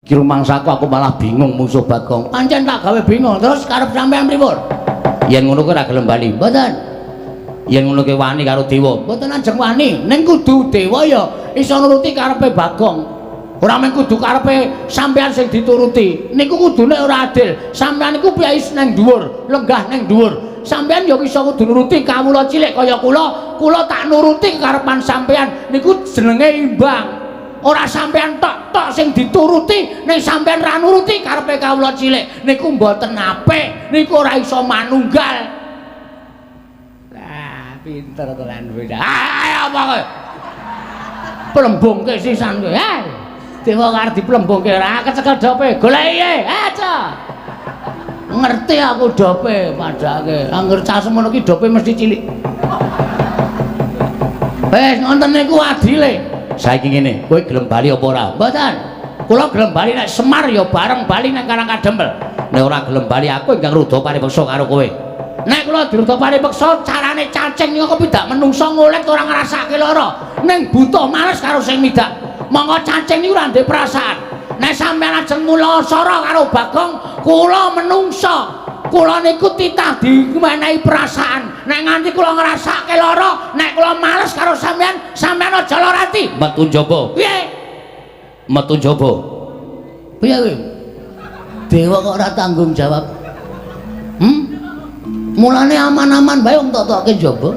Ki rumangsaku aku malah bingung musuh Bagong. Pancen tak gawe bingung terus karep sampean pripun? Yen ngono kuwi ora gelem bali. Mboten. Yen ngono kuwi wani karo dewa. Mboten ajeng wani, ning kudu dewa ya iso nuruti karepe Bagong. Ora men kudu karepe sampean sing dituruti. Niku kudune ora adil. Sampean iku piais nang dhuwur, lenggah nang dhuwur. Sampean ya iso kudu nuruti kawula cilik kaya kula tak nuruti karepan sampean. Niku jenenge imbang. Ora sampean tok sing dituruti ning sampean ra nuruti karepe kawula cilik niku mboten apik niku ora iso manunggal. Lah pinter tenan kowe. Ayo apa kowe? Plembungke sisan kowe. Dewa arep diplembungke ora kecekel dope. Goleki aja. Ngerti aku dope padake. Angger cah semono ki dope mesti cilik. Wes ngonten niku adile. Saiki ngene, kowe gelem bali apa ora? Mboten. Kula gelem bali nek Semar ya bareng bali nang Karang Kadempel. Nek ora gelem bali aku ingkang ruda paripeksa karo kowe. Nek kula diruda paripeksa carane cacing niku pidak menungso ngulet ora ngrasake lara. Ning buta males karo sing midak. Monggo cacing niku ora ndek perasaan. Nek sampeyan ajeng mula sara karo Bagong, kula menungso. Kula niku titah dimenehi perasaan. Nek nganti kula ngrasake lara, nek kula males karo sampean aja lara ati. Metu njaba. Piye? Metu njaba. Piye kowe? Dewa kok ora tanggung jawab. Mulane aman-aman bae wong tok-toke njaba.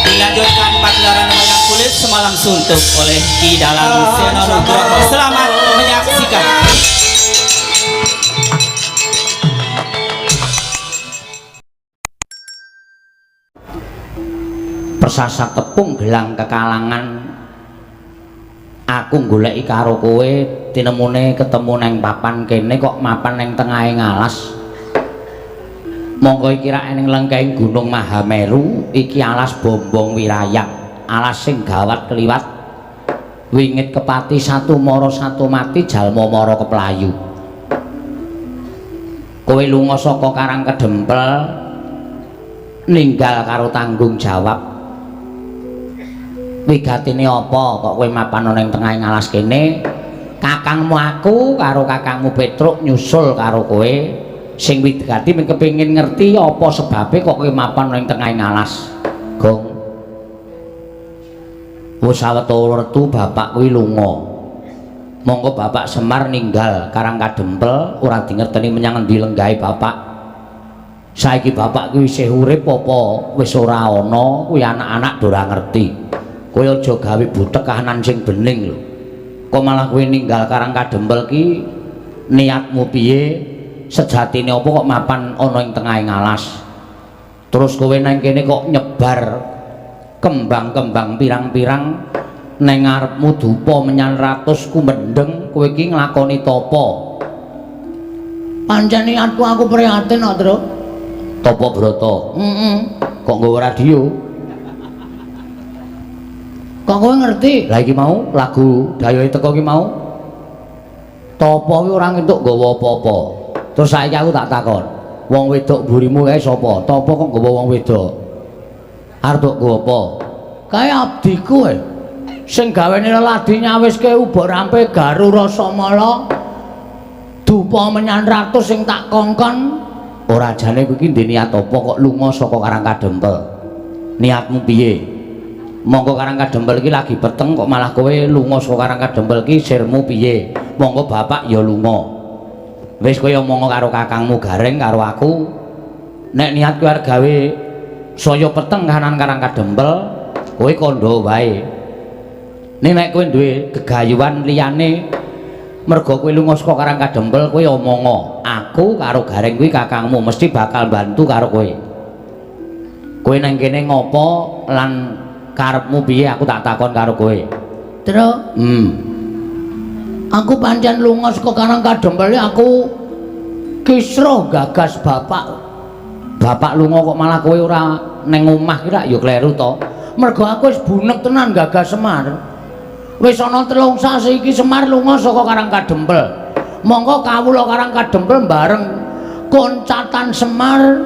Dilanjutkan pagelaran wayang kulit semalam suntuk oleh Ki Dalang Sena Nugroho. Selamat menyaksikan. Persasa tepung gelang kekalangan aku goleki karo kowe tinemune ketemu neng papan kene kok mapan neng tengahe ngalas. Monggo iki rak ning lengkeng Gunung Mahameru iki alas Bombong Wirayang, alas sing gawat kliwat. Wingit kepati satu mara satu mati jalma mara keplayu. Kowe lunga saka Karang Kedempel ninggal karo tanggung jawab. Wigatine apa kok kowe mapan ning tengahing alas kene? Kakangmu aku karo kakangmu Petruk nyusul karo kowe. Sing wigati men kepengin ngerti apa sebabe kok kowe mapan ning tengahing alas. Gong. Wis sawetara retu bapak kuwi lunga. Monggo Bapak Semar ninggal Karang Kadempel ora dingerteni menyang endi lenggahe bapak. Saiki bapak kuwi isih urip apa wis ora ana, kuwi anak-anak do ora ngerti. Kowe aja gawe butek kahanan sing bening lho. Kok malah kowe ninggal Karang Kadempel ki niatmu piye? Sejatine apa kok mapan ana ing tengahing alas? Terus kowe nang kene kok nyebar kembang-kembang pirang-pirang neng ngarepmu dupa menyan ratus kumendeng kowe iki nglakoni tapa? Pancen niatku aku prihatin kok, Tru. Tapa brata? Kok nggawa radio? Kok kowe ngerti? Lah iki mau lagu dayohe teko iki mau. Tapa kuwi ora entuk nggawa apa-apa. Terus saiki aku tak takon, wong wedok burimu kae sapa? Tapa kok nggawa wong wedok? Arep nggawa apa? Kae abdiku kae. Sing gawene leladi nyawiske ubok rampe garu rasa mala. Dupa menyan ratus sing tak kongkon. Ora jane kowe iki ndek niat apa kok lunga saka Karang Kadempel? Niatmu piye? Monggo Karang Kadempel iki lagi peteng kok malah kowe lunga saka Karang Kadempel iki sirmu piye? Monggo bapak ya lunga. Wis kowe omong karo kakangmu Gareng karo aku. Nek niat kowe arep gawe saya peteng kahanan Karang Kadempel, kowe kandha wae. Nek kowe duwe gegayuhan liyane mergo kowe lunga saka Karang Kadempel, kowe omong aku karo Gareng kuwi kakangmu mesti bakal bantu karo kowe. Kowe nang kene ngopo lan karepmu piye aku tak takon karo kowe. Terus aku pancen lunga saka Karang Kadempel aku kisruh gagas bapak lunga kok malah kowe ora neng omah ki rak ya kleru to. Mergo aku wis bunek tenan gagas Semar. Wis ana 3 sasi iki Semar lunga saka Karang Kadempel. Monggo kawula Karang Kadempel bareng koncatan Semar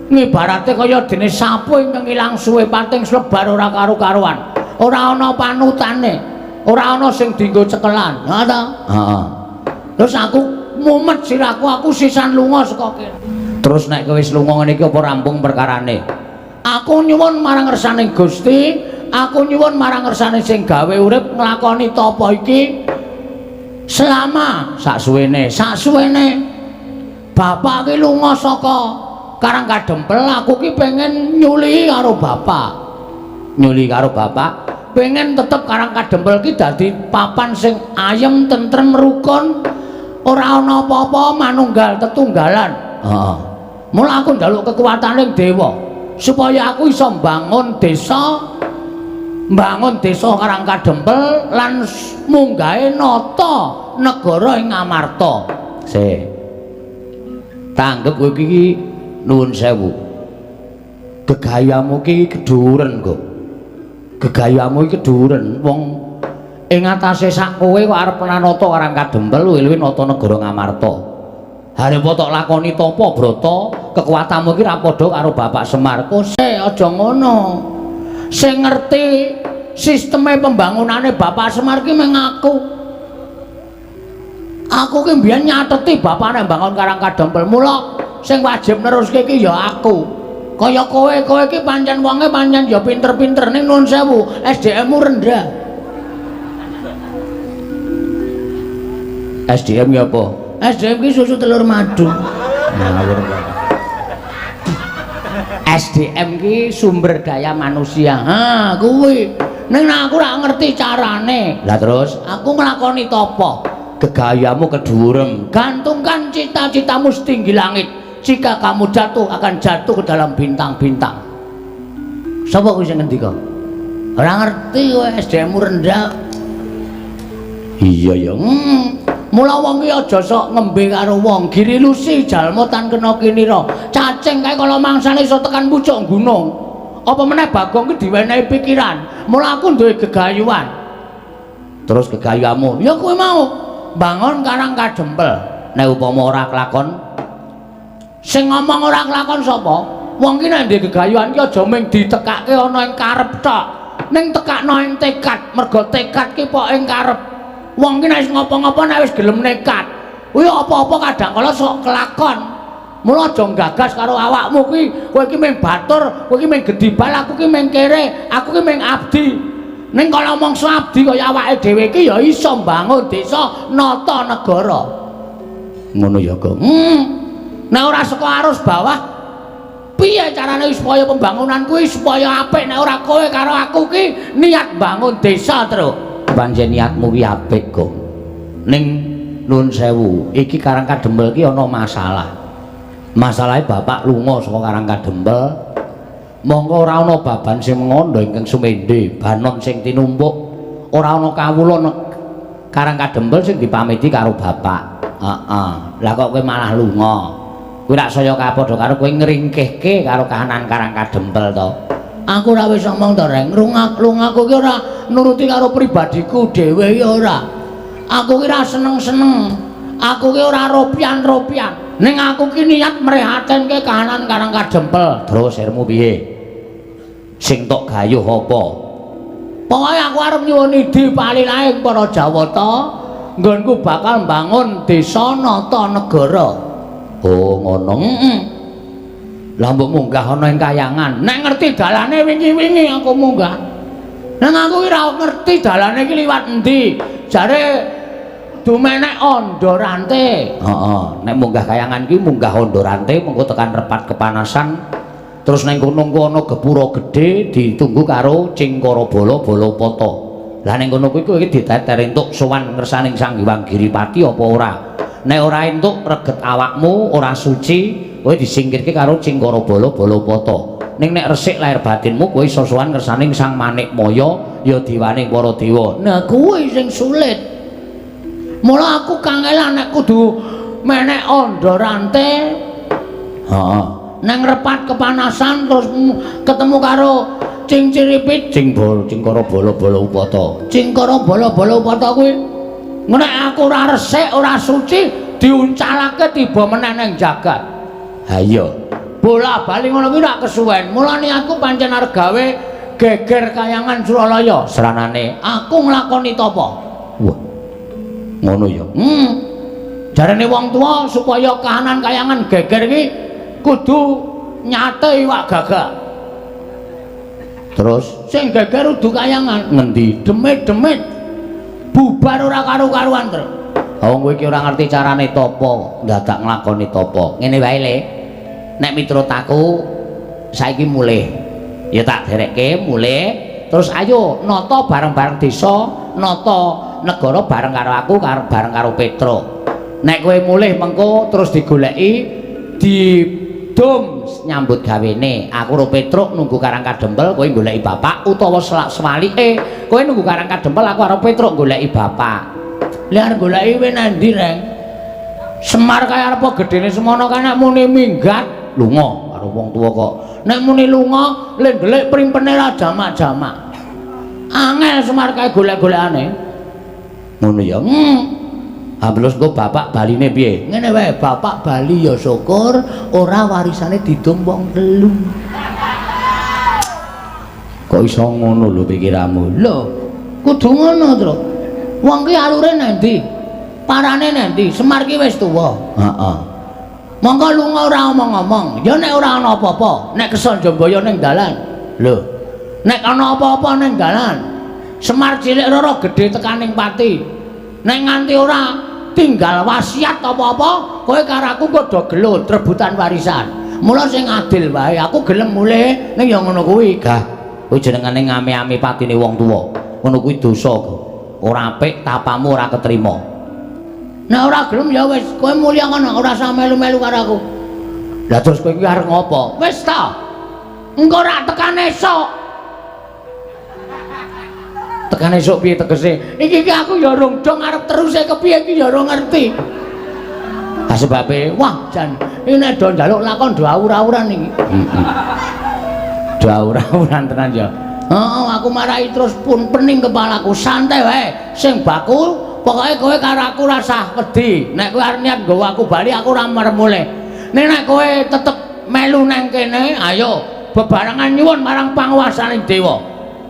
Ngibarate kaya dene sapu ingkang ilang suwe pating slebar ora karu-karuan. Ora ana panutane, ora ana sing dienggo cekelan. Ha ta? Heeh. Terus aku mumet sirahku, aku sisan lunga saka kene. Terus nek kowe wis lunga ngene iki apa rampung perkarane? Aku nyuwun marang ngersaning Gusti, aku nyuwun marang ngersane sing gawe urip nglakoni tapa iki selama saksuwene bapak ki lunga saka Karangkadempel, aku ki pengen nyuli karo bapak pengen tetep Karangkadempel ki dadi papan sing ayem tentrem rukun ora ana apa-apa manunggal tetunggalan. Heeh. Mula aku njaluk kekuwataning dewa supaya aku iso mbangun desa Karangkadempel lan munggahe nata negara ing Ngamarta. Tanggep kowe iki nuwun sewu. Gegayamu ki keduren kok. Gegayamu iki keduren wong ing atase sak kowe kok arep nanata Karangkadempel luwih nata negara Ngamarta. Harepa tok lakoni tapa brata, kekuatanmu ki ra padha karo Bapak Semar. Kose aja ngono. Sing ngerti sisteme pembangunane Bapak Semar ki mung aku. Aku ki mbiyen nyateti bapakne mbangun Karangkadempel. Mula sing wajib neruske iki ya aku. Kaya kowe iki pancen wonge pancen ya pinter-pinter ning nuwun sewu, SDM-mu rendah. SDM ya apa? SDM ki susu telur madu. Ngawur kok. SDM ki sumber daya manusia. Ha, kuwi. Ning aku ora ngerti carane. Lah terus aku nglakoni topo? Gegayamu kedurem. Gantungkan cita-citamu setinggi langit. Jika kamu jatuh akan jatuh ke dalam bintang-bintang. Sapa kuwi sing ngendika? Ora ngerti kowe SDM-mu rendah. Iya ya. Mula wong ki aja sok ngembe karo wong. Giri lusi jalma tan kena kinira. Cacing kae kala mangsane iso tekan pucuk gunung. Apa meneh Bagong ki diwenehi pikiran. Mula aku duwe gegayuhan. Terus gegayamu, ya kowe mau bangun Karangkadempel. Nek upama ora kelakon, sing ngomong ora kelakon sapa? Wong ki nek ndek gegayuhan ki aja mung ditekake ana ing karep tok. Ning tekakno ing tekad, mergo tekad ki pok ing karep. Wong ki nek wis ngopo-ngopo nek wis gelem nekat, kuwi apa-apa kadang kala sok kelakon. Mula aja gagas karo awakmu kuwi, kowe iki mung batur, kowe iki mung gedibal, aku ki mung kere, aku ki mung abdi. Ning kala mangsa abdi kaya awake dhewe iki ya iso mbangun desa nata negara. Ngono ya, Kang. Nek ora saka arus bawah, piye carane supaya pembangunan kuwi supaya apik nek ora kowe karo aku ki niat bangun desa terus. Pancen niatmu ki apik, Gong. Ning nuwun sewu, iki Karangkadempel ki ana masalah. Masalahe bapak lunga saka Karangkadempel. Monggo ora ana baban sing ngondo ingkang sumendhe, banon sing tinumpuk. Ora ana kawula Karangkadempel sing dipamiti karo bapak. Heeh. Lah kok kowe malah lunga. Kowe rak saya padha karo kowe ngringkihke karo kahanan Karangkadempel to. Aku ora wis ngomong to, Reng. Lungaku ki ora nuruti karo pribadiku dhewe ya ora. Aku ki ora seneng-seneng. Aku ki ora ropian-ropian. Ning aku ki niat mrehatenke kahanan Karangkadempel. Terus irmu piye? Sing tok gayuh apa? Pokoke aku arep nyuwun idi palilaing para Jawata, nggonku bakal mbangun desa nata negara. Oh, ngono. Lah mbok munggah ana ing kayangan. Nek ngerti dalane wingi-wingi aku munggah. Nang aku ki ora ngerti dalane iki liwat endi. Jare dumenek Ondorante. Heeh, nek munggah kayangan ki munggah Ondorante mengko tekan repat kepanasan. Terus nang kono ana gepura gedhe ditunggu karo Cingkarabala Balapata. Lah ning kono kuwi kowe iki diteter entuk sowan ngersaning Sang Hyang Giripati apa ora? Nek ora entuk reget awakmu ora suci, kowe disingkirke karo Cingkarabala Balapata. Ning nek resik lahir batinmu kowe iso sowan ngersaning Sang Manikmaya ya diwaning para dewa. Nah kuwi sing sulit. Mula aku kangelan nek kudu menek Ondorante. Heeh. Nang repat kepanasan terus ketemu karo Cingciripit, Cingkarabala Balapata. Cingkarabala Balapata kuwi nek aku ora resik, ora suci, diuncalake tiba meneh ning jagat. Ha iya, bola-bali ngono kuwi rak kesuwen. Mulane aku pancen arep gawe geger kayangan Suralaya. Seranane aku nglakoni tapa? Wah. Ngono ya. Jarane wong tua supaya kahanan kayangan geger iki kudu nyate iwak gagak. Terus sing geger udu kayangan ngendi? Demit-demit. Bubar ora karo-karuan, Tru. Wong kowe iki ora ngerti carane tapa, dadak nglakoni tapa. Ngene wae Le. Nek miturut aku saiki mulih. Ya tak derekke mulih. Terus ayo nata bareng-bareng desa, nata negara bareng karo aku bareng karo Petruk. Nek kowe mulih mengko terus digoleki di dom nyambut gawene. Aku karo Petruk nunggu Karang Kadempel, kowe goleki bapak utawa swalike kowe nunggu Karang Kadempel, aku karo Petruk goleki bapak. Lah arep goleki kowe nandi, Reng? Semar kaya apa gedene semono kan nek muni minggat lunga karo wong tuwa kok. Nek muni lunga le ndelik primpene ra jamak-jamak. Angel Semar kaya golek-golekane. Ngono ya. Ambles kok bapak baline piye? Ngene wae, bapak bali ya syukur, ora warisane didum wong telu. Kok iso ngono lho pikiranmu? Lho, kudu ngono, Tru. Wong ki alure nendi? Parane nendi? Semar ki wis tuwa. Heeh. Monggo lunga ora omong-omong. Ya nek ora ana apa-apa, nek kesel Jombaya ning dalan. Lho, nek ana apa-apa ning dalan, Semar cilik roro gedhe tekaning pati. Nek nganti ora tinggal wasiat apa-apa, kowe karo aku kok do gelut rebutan warisan. Mula sing adil wae, aku gelem mulih ning ya ngono kuwi, Gah. Kowe jenengane ngame-ame patine wong tuwa. Ngono kuwi dosa, Go. Ora apik, tapamu ora ketrima. Nek ora gelem ya wis, kowe mulya ngono, ora usah melu-melu karo aku. Lah terus kowe iki arep ngopo? Wis ta. Engko ora tekan esuk. Tekan esuk piye tegese? Iki aku ya rung dong arep teruse kepiye iki ya ora ngerti. Lah sebabe, wah jan iki nek do njaluk lakon do awur-awuran iki. Do awur-awuran tenan ya. Heeh, aku marahi terus pun pening kepalaku, santai wae. Sing baku pokoke kowe karo aku rasah wedi. Nek kowe arep niat nggawa aku bali aku ora marep mulih. Nek kowe tetep melu nang kene, ayo bebarengan nyuwun marang panguwasaning dewa.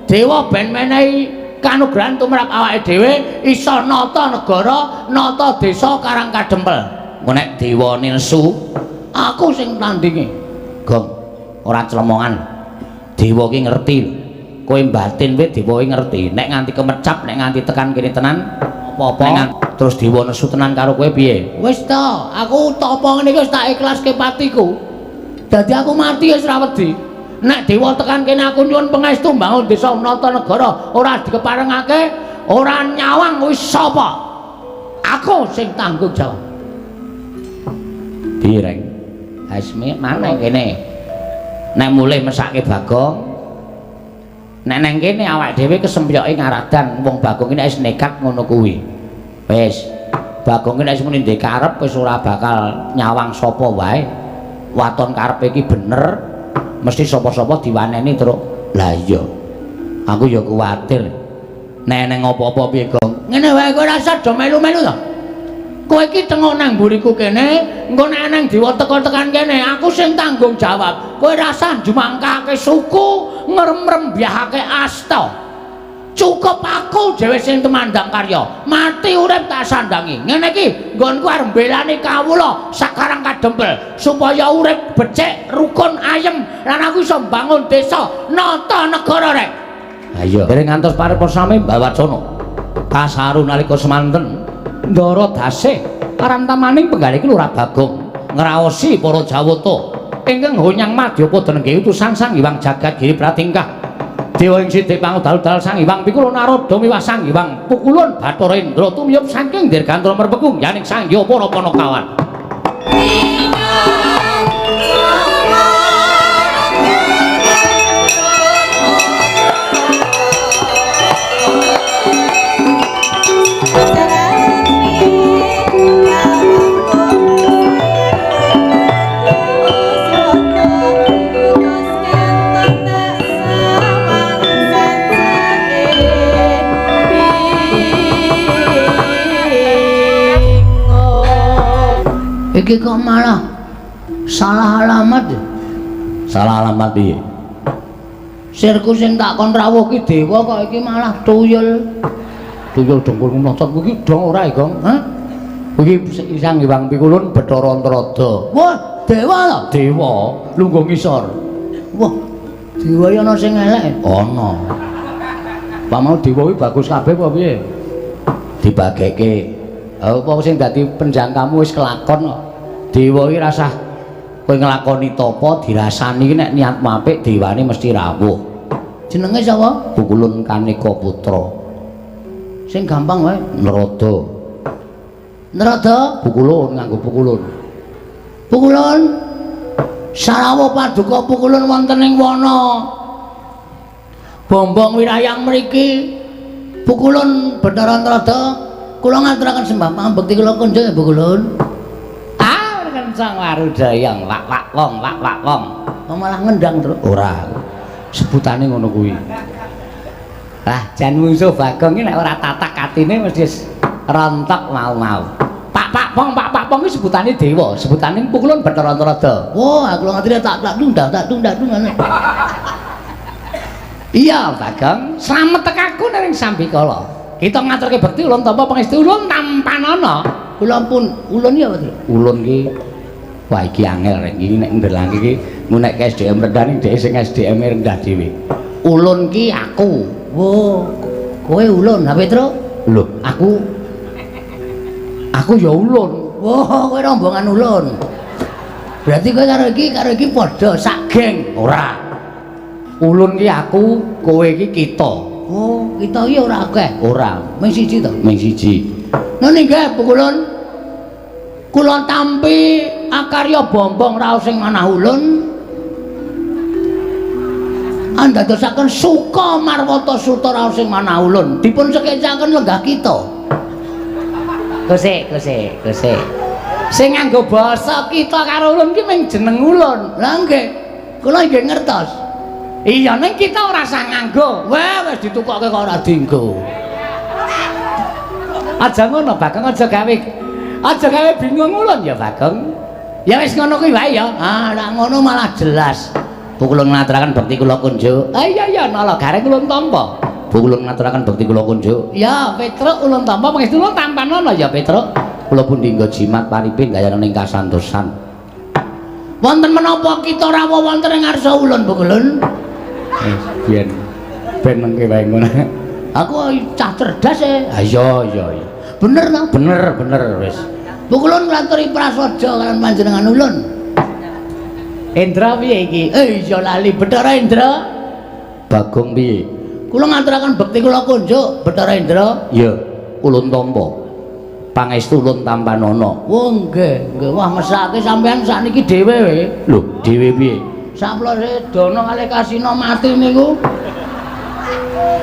Dewa ben menehi kanugrahan tumrap awake dhewe iso nata negara, nata desa Karang Kadempel. Engko nek dewa nesu, aku sing tandingi. Gong, ora clemongan. Dewa ki ngerti lho. Kowe batin kowe dewa ki ngerti. Nek nganti kemecap, nek nganti tekan kene tenan, apa-apa terus dewa nesu tenan karo kowe piye? Wis ta, aku topo ngene iki wis tak ikhlaske patiku. Dadi aku mati wis ora wedi. Nek dewa tekan kene aku nyuwun pangestu mbangun desa nata negara ora dikeparengake, ora nyawang wis sapa? Aku sing tanggung jawab. Direng. Asmi mana kene? Nek mulih mesake Bagong. Nek nang kene awake dhewe kesempyoke ngaradan wong Bagong iki nek wis nekat ngono kuwi. Wis. Bagong iki nek wis muni ndek karep wis ora bakal nyawang sapa wae. Waton karepe iki bener. Mesti sapa-sapa diwaneni terus. Lah iya. Aku ya kuwatir. Nek neng apa-apa piye, Gong? Ngene wae kowe rasa do melu-melu to. Kowe iki tengok nang mburiku kene, engko nek nang dewa teko tekan kene, aku sing tanggung jawab. Kowe rasa jumangkake suku, ngrem-rembyahake asta. Cukup aku dhewe sing temandang karya. Mati urip tak sandangi. Ngene iki nggonku arep mbelani kawula Karang Kadempel supaya urip becik, rukun, ayem lan aku iso mbangun desa nata negara rek. Ayo. Dereng ngantos paripurna sami Mbawacana. Kasaru nalika semanten ndara dasih karantamaning penggalih iki Lurah Bagong ngraosi para Jawata ingkang honyang Madyapada nenggih utusan Sang Hyang Jagat Giri Pratingkah. Dewa ing sithik pangudal-udal Sang Hyang Pikula Narada miwah Sang Hyang Pukulun Bathara Indra tumiyup saking dirgantara merpekung yaning Sang Hyang para Panakawan. Iki kok malah salah alamat. Salah alamat piye? Sirku sing tak kon rawuh ki dewa kok iki malah tuyul. Tuyul dengkul ngotot kuwi dong ora Gong. Hah? Kuwi Sang Hyang Pikulun Bathara Antarada. Wah, dewa to? Dewa, lungguh ngisor. Wah, dewa ya ana sing elek. Ana. Pak mau dewa kuwi bagus kabeh apa piye? Dibageke. Apa sing dadi penjangkamu wis kelakon kok. Dewa iki rasah kowe nglakoni tapa dirasani iki nek niatmu apik dewane mesti rawuh. Jenenge sapa? Pukulun Kanika Putra. Sing gampang wae Narada. Narada pukulun nganggo pukulun. Pukulun sarawuh paduka pukulun wonten ing wana. Bombong wirayang mriki pukulun Bathara Antarada kula ngaturaken sembah pambekti kula kunjuk pukulun. Sang Warudayang wak wong. Kok malah ngendang terus? Ora. Sebutane ngono kuwi. Lah jan musuh Bagong iki nek ora tatak atine mesti rontok mau-mau. Pak Pong iki sebutane dewa, sebutane pukulun Bathara Antarada. Wah, kula ngerti tak dung ngene. Iya, Bagong, slamet tekaku ning Sambikala. Kita ngaturke bekti ulun tampa pangestu ulun tampanana. Kula pun ulun ya, Pak. Ulun ki wah iki angel rek iki nek ndelake iki nek SDM rendah ning dhek sing SDM rendah dhewe. Ulun ki aku. Wo, kowe ulun, ha Petro? Lho, aku ya ulun. Wo, kowe rombongan ulun. Berarti kowe karo iki padha sak geng. Ora. Ulun ki aku, kowe ki kita. Oh, kita iki ora akeh. Ora, mung siji to? Mung siji. Nah nggih pukulun kula tampi akarya bombong raos sing manah ulun andadosaken suka marwata suta raos sing manah ulun dipun sekecaken lenggah kita. Gusik sing nganggo basa kita karo ulun ki mung jeneng ulun. Lah nggih kula nggih ngertos. Iya ning kita ora usah nganggo. Wah wis ditukokke kok ora dienggo. Aja ngono Bagong, aja gawe bingung ulun ya Bagong. Ya wis ngono kuwi wae ya. Ah nek ngono malah jelas. Pukulun ngaturaken bekti kula kunjuk. Ah iya nala gareng ulun tampa. Pukulun ngaturaken bekti kula kunjuk. Ya Petruk ulun tampa pangestu ulun tampanana ya Petruk. Kula pun dinggo jimat paripin gayana ning kasantosan. Wonten menapa kita rawuh wonten ing ngarsa ulun Pukulun? Ben mengke wae ngono. Aku cah cerdas e. Ha iya. Bener ta? Bener wis. Pukulun ngaturi prasaja kalian panjenengan ulun. Indra piye iki? Iya lali Bathara Indra. Bagong piye? Kula ngaturaken bekti kula kunjuk Bathara Indra. Iya, ulun tampa. Pangestu ulun tampanana. Oh nggih. Wah mesake sampean sakniki dhewe we. Lho, dhewe piye? Saplose Dono kalih Kasino mati niku.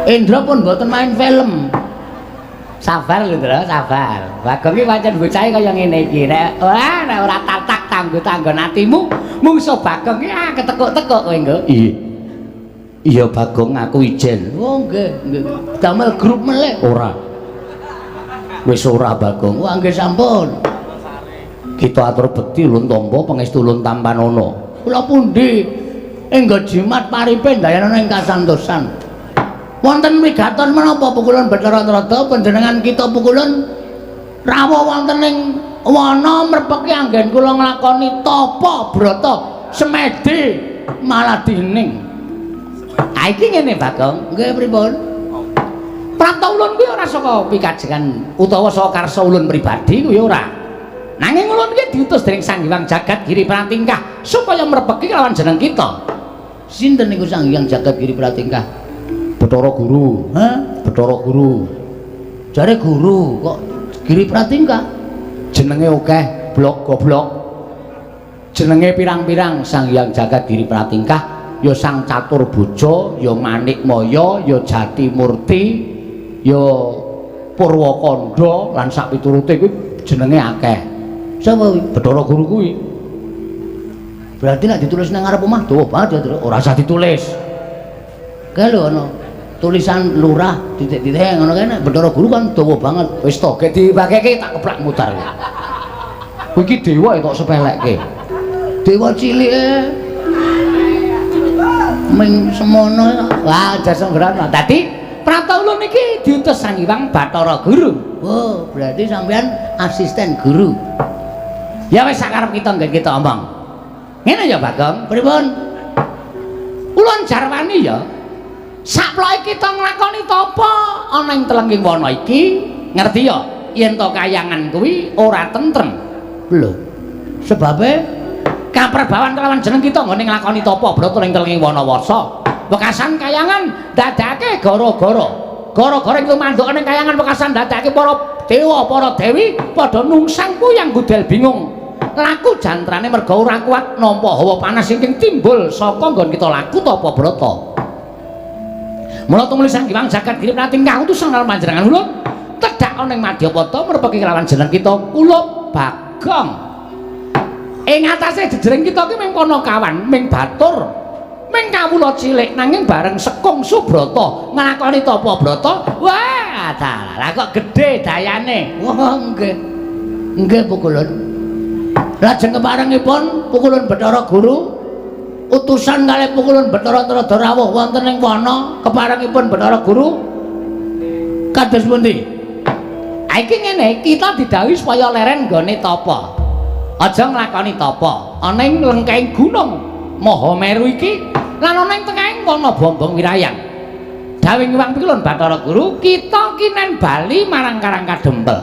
Indra pun mboten main film. Sabar lho, Ndra, sabar. Bagong iki pancen bocahe kaya ngene iki. Nek ora tatak tanggo-tanggon atimu, mungsuh Bagong iki ketekuk-tekuk kowe nggo. Iya, Bagong aku ijen. Oh, nggih. Damel grup melih. Ora. Wis ora Bagong. Wah, nggih sampun. Kita atur bekti ulun tampa pangestu ulun tampanana. Kula pundi enggo jimat paripin dayana ing kasantosan. Wonten wigatos menapa Pukulun Bathara Antarada panjenengan kita Pukulun rawuh wonten ing wana merpeki anggen kula nglakoni tapa brata semedi maladining. Ha iki ngene Bagong. Nggih pripun? Prapta ulun kuwi ora saka pikajengan utawa saka karsa ulun pribadi kuwi ora. Nanging ulun iki diutus dening Sang Hyang Jagat Giri Pratingkah supaya merpeki kelawan jeneng kita. Sinten niku Sang Hyang Jagat Giri Pratingkah? Bathara Guru. Hah? Bathara Guru. Jare guru kok Giri Pratingkah? Jenenge akeh, blok goblok. Jenenge pirang-pirang Sang Hyang Jagat Giri Pratingkah, ya Sang Catur Boja, ya Manik Maya, ya Jati Murti, ya Purwakanda lan sak piturute kuwi jenenge akeh. Sapa kuwi? Bathara Guru kuwi. Berarti nek ditulis nang ngarep omah dawa banget ya, ora usah ditulis. Kae lho ana tulisan lurah titik-titik ngono kae nek Bathara Guru kan dawa banget. Wis to, gek dibageke tak keplak mutar. Kuwi iki dewa kok sepelekke. Dewa cilike. Ming semono. Wah, aja sembrono. Dadi Prapta Ulun iki diutus Sang Hyang Bathara Guru. Oh, berarti sampean asisten guru. Ya wis sakarep kita nggen kita omong. Ngene ya Bagong, pripun? Ulun jarwani ya. Saploke kita nglakoni tapa ana ing telenging wana iki, ngerti ya? Yen to kayangan kuwi ora tentrem. Lho. Sebabe kaperbawan kelawan jeneng kita nggone nglakoni tapa brata ing telenging wana warsa. Wekasan kayangan dadake gara-gara. Gara-gara itu manduk ning kayangan wekasan dadake para dewa, para dewi padha nungsang kuyang gudel bingung. Laku jantrane merga ora kuat nampa hawa panas sing timbul saka nggon kita laku tapa brata. Mula tumuli Sang Hyang Jagat Giri Prating kautusan karo panjenengan kula tedhak ana ing Madyapada merpeki kelawan jeneng kita kula Bagong. Ing atase jejering kita ki mung kono kawan, ming batur, ming kawula cilik nanging bareng Sekung Subrata nglakoni tapa brata. Wah, dalah kok gedhe dayane. Wah, nggih. Nggih Pukulun. Lajeng keparengipun Pukulun Bathara Guru utusan kalih Pukulun Bathara Trada rawuh wonten ing wana keparengipun Bathara Guru kados pundi? Iki ngene, kita didhawuhi supaya leren nggone tapa. Aja nglakoni tapa ana ing lengkeng gunung Mahameru iki lan ana ing tengahing wana Bombong Wirayang. Dawing Hyang Pukulun Bathara Guru, kita kinen bali marang Karang Kadempel.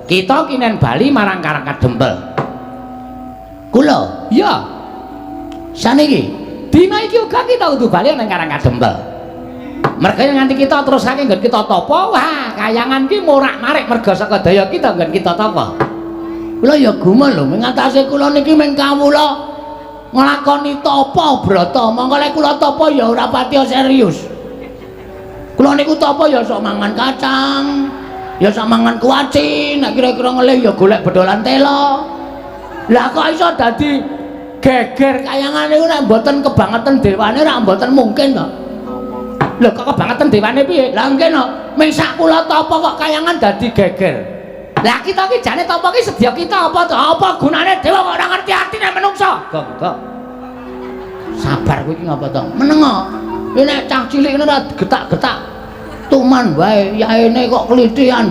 Kita kinen bali marang Karang Kadempel. Kula, ya. Saniki, dina iki uga kita kudu bali nang Karang Kadempel. Merga nganti kita terusake nggon kita tapa, wah, kayangan ki morak-marik merga saka daya kita nggon kita tapa. Kula ya gumun lho, mengatasi kula niki mung kawula nglakoni tapa brata, mongko lek kula tapa ya ora pati serius. Kula niku tapa ya sok mangan kacang, ya sok mangan kuaci, nek kira-kira ngelih ya golek bedolan tela. Lah kok iso dadi geger kayangan niku nek mboten kebangetan dewane ra mboten mungkin to. Lho kok kebangetan dewane piye? Lah nggih no, ming sak kula tapa kok kayangan dadi geger. Lah kita ki jane tapa ki sedya kita apa to? Apa gunane dewa kok ora ngerti atine menungsa? Gak. Sabar kowe iki ngapa to? Menengo. Nek cah cilik ngene ora getak-getak. Tuman wae yaene kok klithian.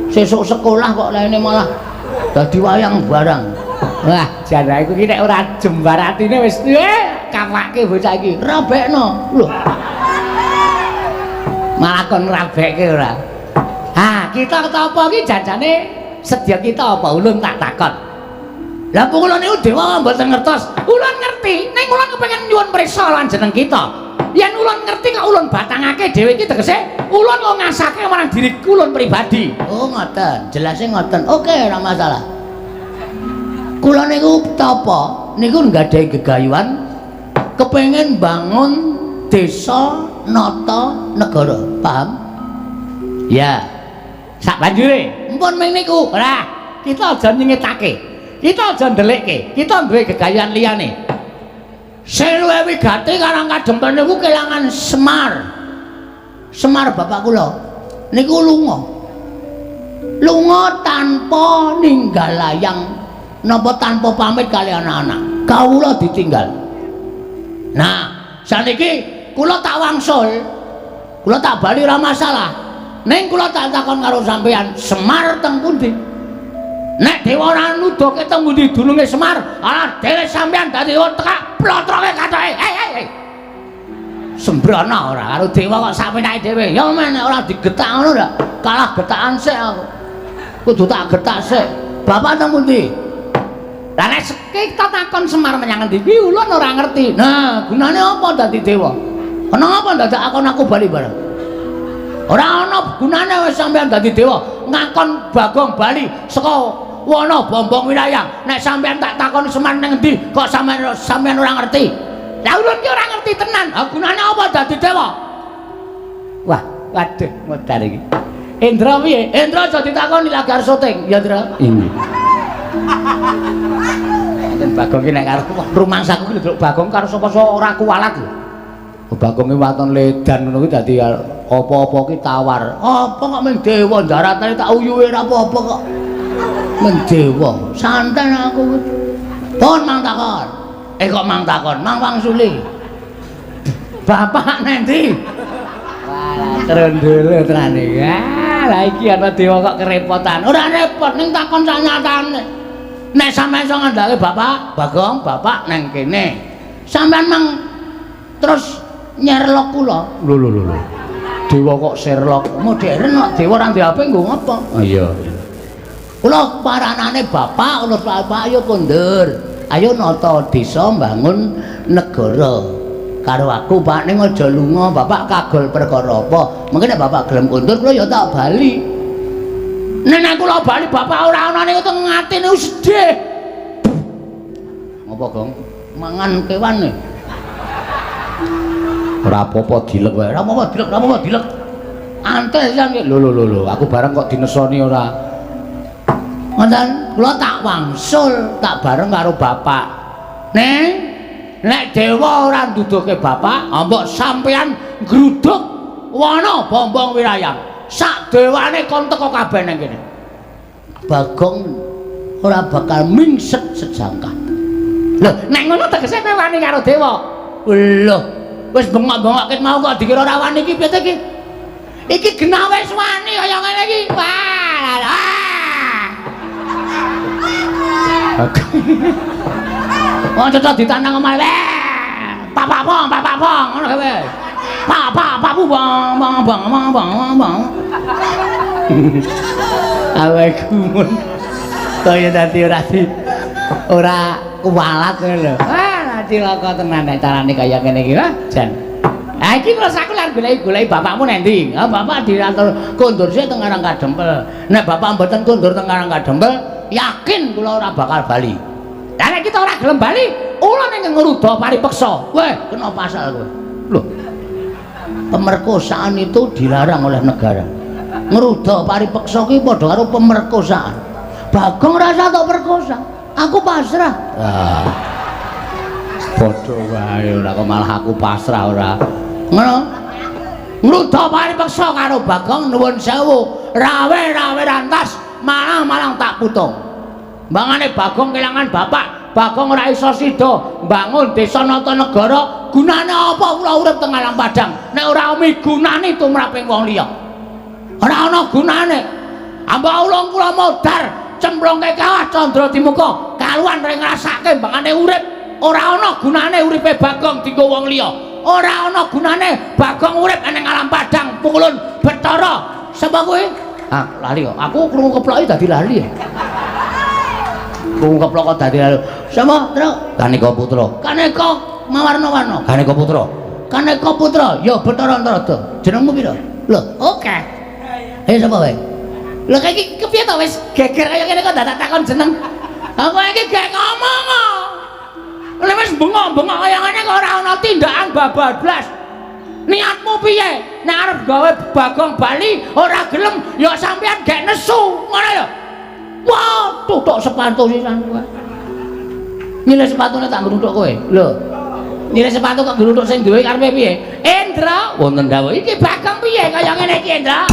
Sesuk sekolah kok laene malah dadi wayang barang. Wah, jan aku ki nek ora jembar atine wis kawake bocah iki. Rabekno. Lho. Malah kon rabekke ora. Ha, kita apa iki janjane sedya kita apa ulun tak takon. Lah kula niku dewa mboten ngertos. Ulun ngerti, ning ulun kepengin nyuwun priksa lan jeneng kita. Yen ulun ngerti kok ulun batangake dhewe iki tegese ulun kok ngasake marang diri ulun pribadi. Oh, ngoten. Jelase ngoten. Oke, ora masalah. Kula niku tapa niku nggadahi gegayuhan kepengin bangun desa nata negara. Paham? Ya. Sak banjure, mpun ming niku. Ora, kita aja nyengetake. Kita aja ndelikke. Kita duwe gegayuhan liyane. Sing luwih wigati Karang Kadempel niku kelangan Semar. Semar bapak kula niku lunga. Lunga tanpa ninggal layang napa tanpa pamit kali anak-anak. Kawula ditinggal. Nah, saniki kula tak wangsul. Kula tak bali ora masalah. Ning kula tak takon karo sampeyan, Semar teng pundi? Nek dewa ora nuduhke teng pundi dununge Semar, ala dhewe sampeyan dadi tekak plotroke katoke. Hei. Sembrono ora karo dewa kok sapenake dhewe. Ya men ora digetak ngono ndak? Kalah getakan sik aku. Kudu tak getak sik. Bapak teng pundi? Lah nek kita takon Semar menyang endi kuwi ulun ora ngerti. Nah, gunane apa dadi dewa? Kenapa ndak akon aku bali bareng? Ora ana gunane wis sampean dadi dewa ngakon Bagong bali saka wana Bombong Wirayang. Nek sampean tak takoni Semar ning endi kok sampean ora ngerti. Lah ulun ki ora ngerti tenan. Ha gunane apa dadi dewa? Wah, waduh modar iki. Indra piye? Indra aja ditakoni lagi arep syuting. Ya, Indra. Ini. Dan Bagong ki nek karo rumangsaku ki lho Bagong karo sapa ora kuwalat lho. Bagong ki waton ledan ngono ki dadi apa-apa ki tawar. Apa kok mung dewa daratane tak uyuhe ora apa-apa kok. Mung dewa. Santen aku. Pun mang takon. Kok mang takon, mang wangsuli. Bapak nanti. Wah, trondolo tenan iki. Lah iki ana dewa kok kerepotan. Ora repot ning takon sanyatane. Nek sampean iso ngandhake Bapak, Bagong, Bapak nang kene. Sampean mang terus nyerlok kula. Lho. Dewa kok Sherlock modern kok dewa ora ndek HP nggo ngopo? Oh iya. Kula paranane bapak ulus bapak ayo kondur. Ayo nata desa mbangun negara. Karo aku Pak ning aja lunga, bapak kagol perkara apa? Mengko nek bapak gelem kondur kula ya tak bali. Nek kula bali bapak ora ana ning teng atine sedih. Ngopo, Gong? Mangan kewane. Ora apa-apa dilek wae. Ora apa-apa dilek. Antes yang lho aku bareng kok dinesoni ora. Ngoten, kula tak wangsul, tak bareng karo bapak. Nek dewa ora nduduhke bapak, mbok sampean gruduk wana bombong wirayang. Sak dewane kon teko kabeh nang kene. Bagong ora bakal mingset sejangka. Lho, nek ngono tegese kowe wani karo dewa. Lho, wis bengok-bengok ket mau kok dikira ora wani iki piye to iki? Iki genah wis wani kaya ngene iki. Wah. Oh, cocok ditanang omahe. Papa pong ngono kowe. Papu bang. Awake gumun. Kaya dadi ora kuwalat ngono lho. Wah, cilaka tenan nek carane kaya ngene iki, ha, Jan. Ha iki terus aku lagi golek bapakmu nendi? Ha, bapak diatur kondur sik teng Karang Kadempel. Nek bapak mboten kondur teng Karang Kadempel, yakin kula ora bakal bali. Lah nek kita ora gelem bali, ula ning ngruda paripeksa. Weh, kena pasal kowe. Loh. Pemerkosaan itu dilarang oleh negara. Ngruda paripeksa kuwi padha karo pemerkosaan. Bagong rasa tok perkosa. Aku pasrah. Ah. Padha wae ora kok malah aku pasrah ora. Ngono. Ngruda paripeksa karo Bagong nuwun sewu. Rawe rantas malang tak putung. Mbangane Bagong kelangan bapak, Bagong ora iso sida mbangun desa nata negara, gunane apa kula urip teng alam padang nek ora migunani tumraping wong liya. Ora ana gunane. Amba ulung kula modar cemplungke kawah Candra Timuka, kaluan reng ngrasake mbangane urip. Ora ana gunane uripe Bagong dienggo wong liya. Ora ana gunane Bagong urip ning alam padang pukulun Bathara. Sapa kowe? Ah, lali kok. Aku krungu keploki dadi lali ya. Krungu keplok kok dadi lali. Sapa, Tru? Kaneka Putra. Kaneka mawarna-warna. Kaneka Putra. Kaneka Putra, ya Bathara Antarada. Jenengmu pira? Lho, oke. Ayo sapa wae? Lho kaya iki kepiye to wis geger kaya kene kok dadak takon jeneng. Aku iki gek ngomong kok. Lha wis bengok-bengok kaya ngene kok ora ana tindakan bablas. Niatmu piye? Nek arep gawe Bagong bali ora gelem ya sampean gek nesu, ngono lho. Wah, tutuk sepatu sisan kowe. Nyilih sepatune tak ngrutuk kowe. Lho. Nyilih sepatu kok ngrutuk sing duwe karepe piye? Endra, wonten dawuh iki Bagong piye kaya ngene iki, Endra?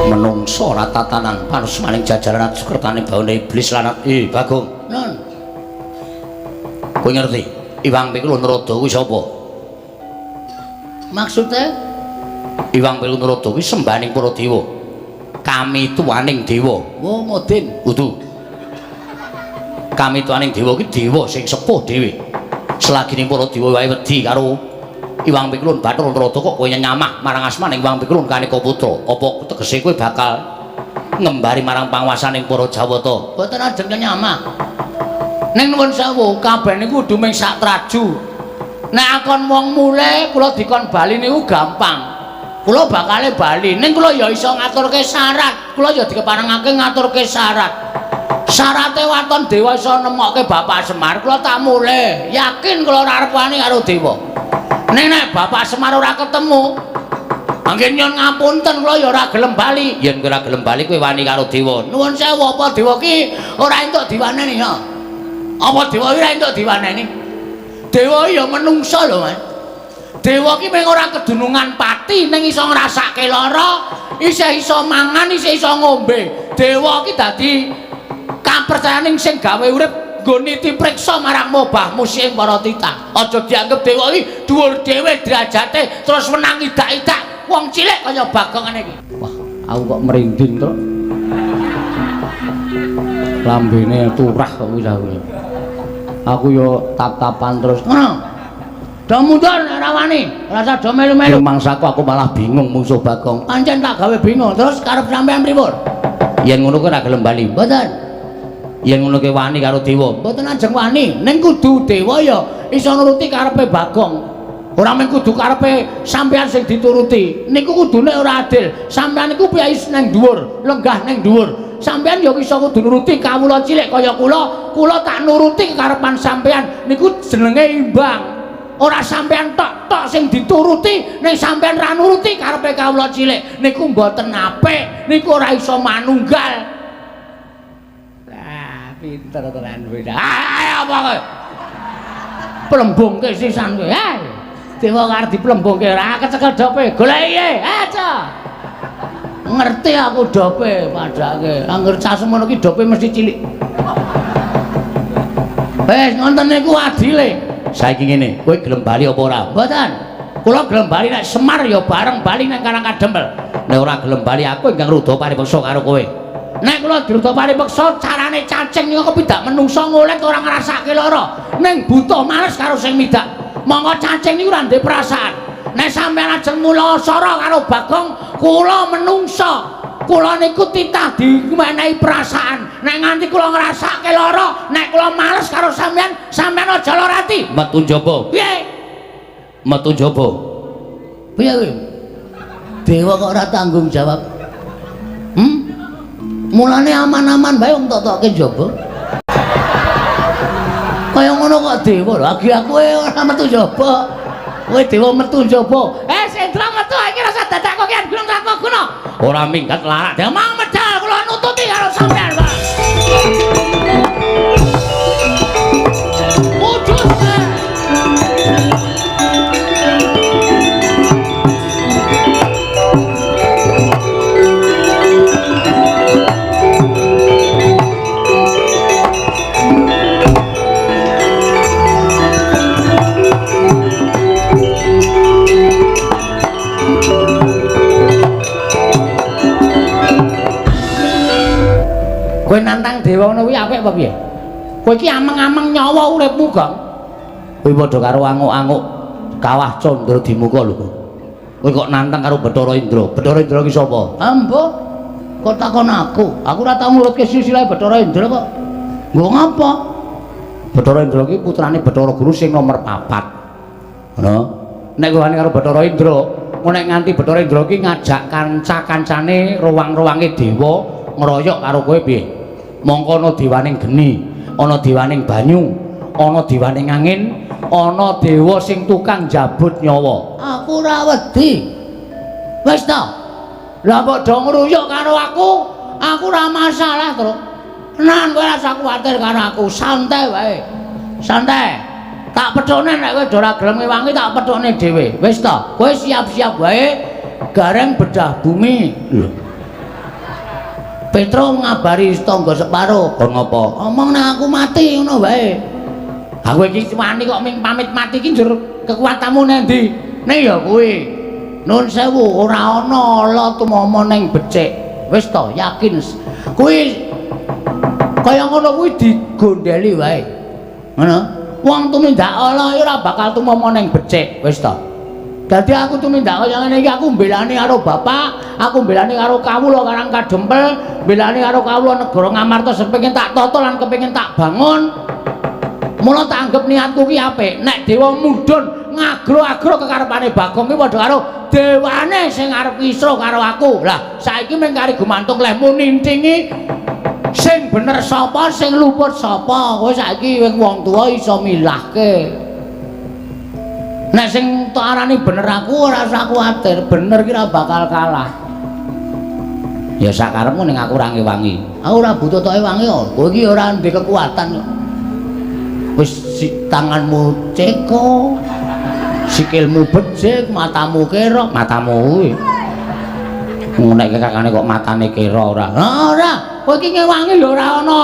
Menungso ora tatanan panus maning jajaran sukertane baune iblis lanat. Bagong. Nun. Kowe ngerti? Iwang Pikulun Narada kuwi sapa? Maksude? Iwang Pikulun Narada kuwi sembaning para dewa. Kami tuwaning dewa. Oh, Modin. Kudu. Kami tuwaning dewa kuwi dewa sing sepuh dhewe. Selagine para dewa wae wedi karo Iwang Pikulun Bathara Narada kok kowe nyamah marang asmaning Iwang Pikulun Kaneka Putra. Apa tegese kowe bakal ngembari marang panguwasaning para Jawata? Boten ajeng nyamah. Ning nuwun sewu, kabeh niku kudu ming sak traju. Nek akon wong mule kula dikon bali niku gampang. Kula bakale bali, ning kula ya iso ngaturke syarat. Kula ya dikeparengake ngaturke syarat. Syarate waton dewa iso nemokke Bapak Semar, kula tak mule. Yakin kula ora arep wani karo dewa. Nek Bapak Semar ora ketemu, anggen nyun ngapunten kula ya ora gelem bali. Yen kowe ora gelem bali kowe wani karo dewa. Nuwun sewu apa dewa ki ora entuk diwaneni ya. Apa dewa ora entuk diwaneni? Dewa ya menungsa lho, Mas. Dewa ki mung ora kedunungan pati ning iso ngrasake lara, isih iso mangan, isih iso ngombe. Dewa ki dadi kapercayaning sing gawe urip nggo niti priksa marang mobahmu sing para titah. Aja dianggep dewa iki dhuwur dhewe derajate terus menang idak-idak wong cilik kaya Bagong ngene iki. Wah, aku kok merinding to. Lambene turah kok wis aku yo tap-tapan terus. Ngono. Do mundur nek rawani, rasa do melu-melu. Mangsaku aku malah bingung musuh Bagong. Pancen tak gawe bingung terus karep sampean pripun? Yen ngono kuwi ora gelem bali. Mboten. Yen ngono ki wani karo dewa. Mboten ajeng wani, ning kudu dewa ya iso nuruti karepe Bagong. Ora mung kudu karepe sampean sing dituruti. Niku kudune ora adil. Sampean niku piyais nang dhuwur, lenggah nang dhuwur. Sampean ya iso kudu nuruti kawula cilik kaya kula. Kula tak nuruti karepan sampean. Niku jenenge imbang. Ora sampean tok sing dituruti, ning sampean ra nuruti karepe kawula cilik. Niku mboten apik. Niku ora iso manunggal. Pinter tenan kowe. Ayo apa kowe? Plembungke sisan kowe. Dewa karo diplembungke ora kecekel dope. Goleki aja. Ngerti aku dope padake. Angger cah semono ki dope mesti cilik. Wes ngonten niku adile. Saiki ngene, kowe gelem bali apa ora? Mboten. Kula gelem bali nek Semar ya bareng bali nang Karang Kadempel. Nek ora gelem bali aku ingkang ruda paripeksa karo kowe. Nek kula diruda paripeksa carane cacing niku kepidak menungso ngolet ora ngrasake lara. Ning butuh males karo sing midak. Monggo cacing niku ora ndek perasaan. Nek sampeyan ajeng mula sara karo Bagong, kula menungso. Kula niku titah dimenehi perasaan. Nek nganti kula ngrasake lara, nek kula males karo sampeyan, sampeyan aja lara ati. Metu njaba. Piye? Metu njaba. Piye kowe? Dewa kok ora tanggung jawab. Mulane aman-aman bae wong tok-toke njaba. Kaya ngono kok dewa lho, agi aku ora metu njaba. Kowe dewa metu njaba. Sendra metu iki rasa dadak kok kian gunung sapa guna. Ora minggat larak. Ya mau medal kula nututi karo sampean, Pak. Wujud. Kowe nantang dewa ngono kuwi apik apa piye? Kowe iki ameng-ameng nyawa uripmu, Gong. Kowe padha karo anguk-anguk kawah Candra Dimuka lho. Kowe kok nantang karo Bathara Indra. Bathara Indra ki sapa? Ambo. Kok takon aku? Aku ora tau nurutke silsilah Bathara Indra kok. Nggo ngapa? Bathara Indra ki putrane Bathara Guru sing nomor 4. Ngono. Nek kowe karo Bathara Indra, nek nganti Bathara Indra ki ngajak kanca-kancane ruwang-ruwange dewa ngeroyok karo kowe piye? Mongko ana dewaning geni, ana dewaning banyu, ana dewaning angin, ana dewa sing tukang jabut nyawa. Aku ora wedi. Wis ta? Lah kok do ngruyuk karo aku ora masalah, Tru. Tenan kowe ora usah kuwatir karo aku, santai wae. Santai. Tak pedhone nek kowe ora gelem ngewangi tak pedhone dhewe. Wis ta? Kowe siap-siap wae gareng bedah bumi. Lho. Petro ngabari tangga separo. Kon ngopo? Omong nek aku mati ngono wae. Aku iki wani kok ming pamit mati iki njur kekuatanmu nendi? Nek ya kuwi. Nun sewu ora ana ala tumama ning becik. Wis to, yakin. Kuwi kaya ngono kuwi digondheli wae. Ngono. Wong tumindak ala ora bakal tumama ning becik. Wis to. Dadi aku tumindak kaya ngene iki aku mbelani karo bapak, aku mbelani karo kawula Karang Kadempel, mbelani karo kawula negara Ngamarta kepengin tak tata lan kepengin tak bangun. Mula tak anggap niatku ki apik. Nek dewa mudhun ngagro-agro kekarepane Bagong ki padha karo dewane sing arep isra karo aku. Lah saiki mung kari gumantung lehmu nintingi sing bener sapa, sing luput sapa. Kowe saiki wong tuwa iso milahke. Nek sing tok arani bener aku ora usah kuwatir, bener ki ora bakal kalah. Ya sakarepmu ning aku ora ngewangi. Aku ora butuh tok ewangi kok. Kowe iki ora ndek kekuatan kok. Wis tanganmu ceko. sikilmu becik, matamu kira, matamu kuwi. Nek kakane kok matane kira ora. Ora, kowe iki ngewangi lho ora ana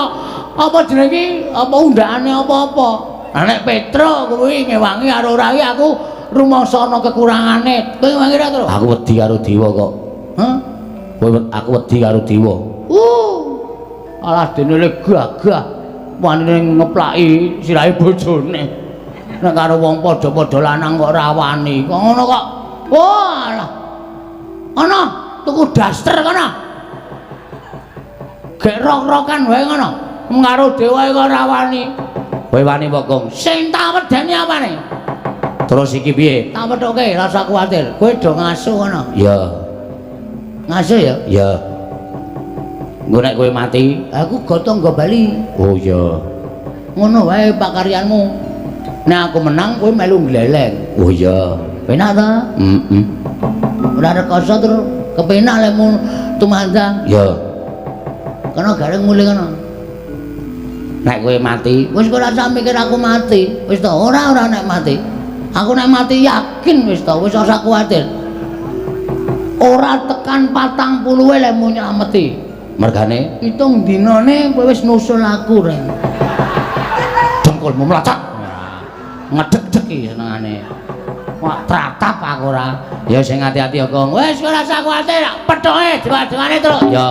apa jenenge apa undakane apa-apa. Lah nek Petro kuwi ngewangi karo ora iki aku rumangsa ana kekurangane. Kowe ngewangi ra, Tru? Aku wedi karo dewa kok. Hah? Kowe aku wedi karo dewa. Alah dene le gagah wani ngeplaki sirahe bojone. Nek karo wong padha-padha lanang kok ora wani. Kok ngono kok. Walah. Ana tuku daster kono. Gek rok-rokan wae ngono. Karo dewa kok ora wani. Kowe wani apa, Gong? Sing tak wedeni apane? Terus iki piye? Tak wethuke, ora usah kuwatir. Kowe do ngaso ngono. Iya. Ngaso ya? Iya. Engko nek kowe mati, aku gotong nggo bali. Oh iya. Ngono wae pakaryanmu. Nek aku menang kowe melu gleleng. Oh iya. Penak ta? Heeh. Ora rekoso terus kepenak lekmu tumandang. Iya. Kono gareng mulih kono. Nek kowe mati, wis ora usah mikir aku mati. Wis to, ora nek mati. Aku nek mati yakin wis to, wis ora usah kuwatir. Ora tekan 40 lekmu nylameti. Mergane hitung dinane kowe wis nusul aku, Ren. Dengkulmu mlacak. Ngedeg-degi senengane. Wah, tratap aku ora. Ya sing ati-ati ya, Gong. Wis ora usah kuwatir, pethoke dewa-dewane terus. Ya.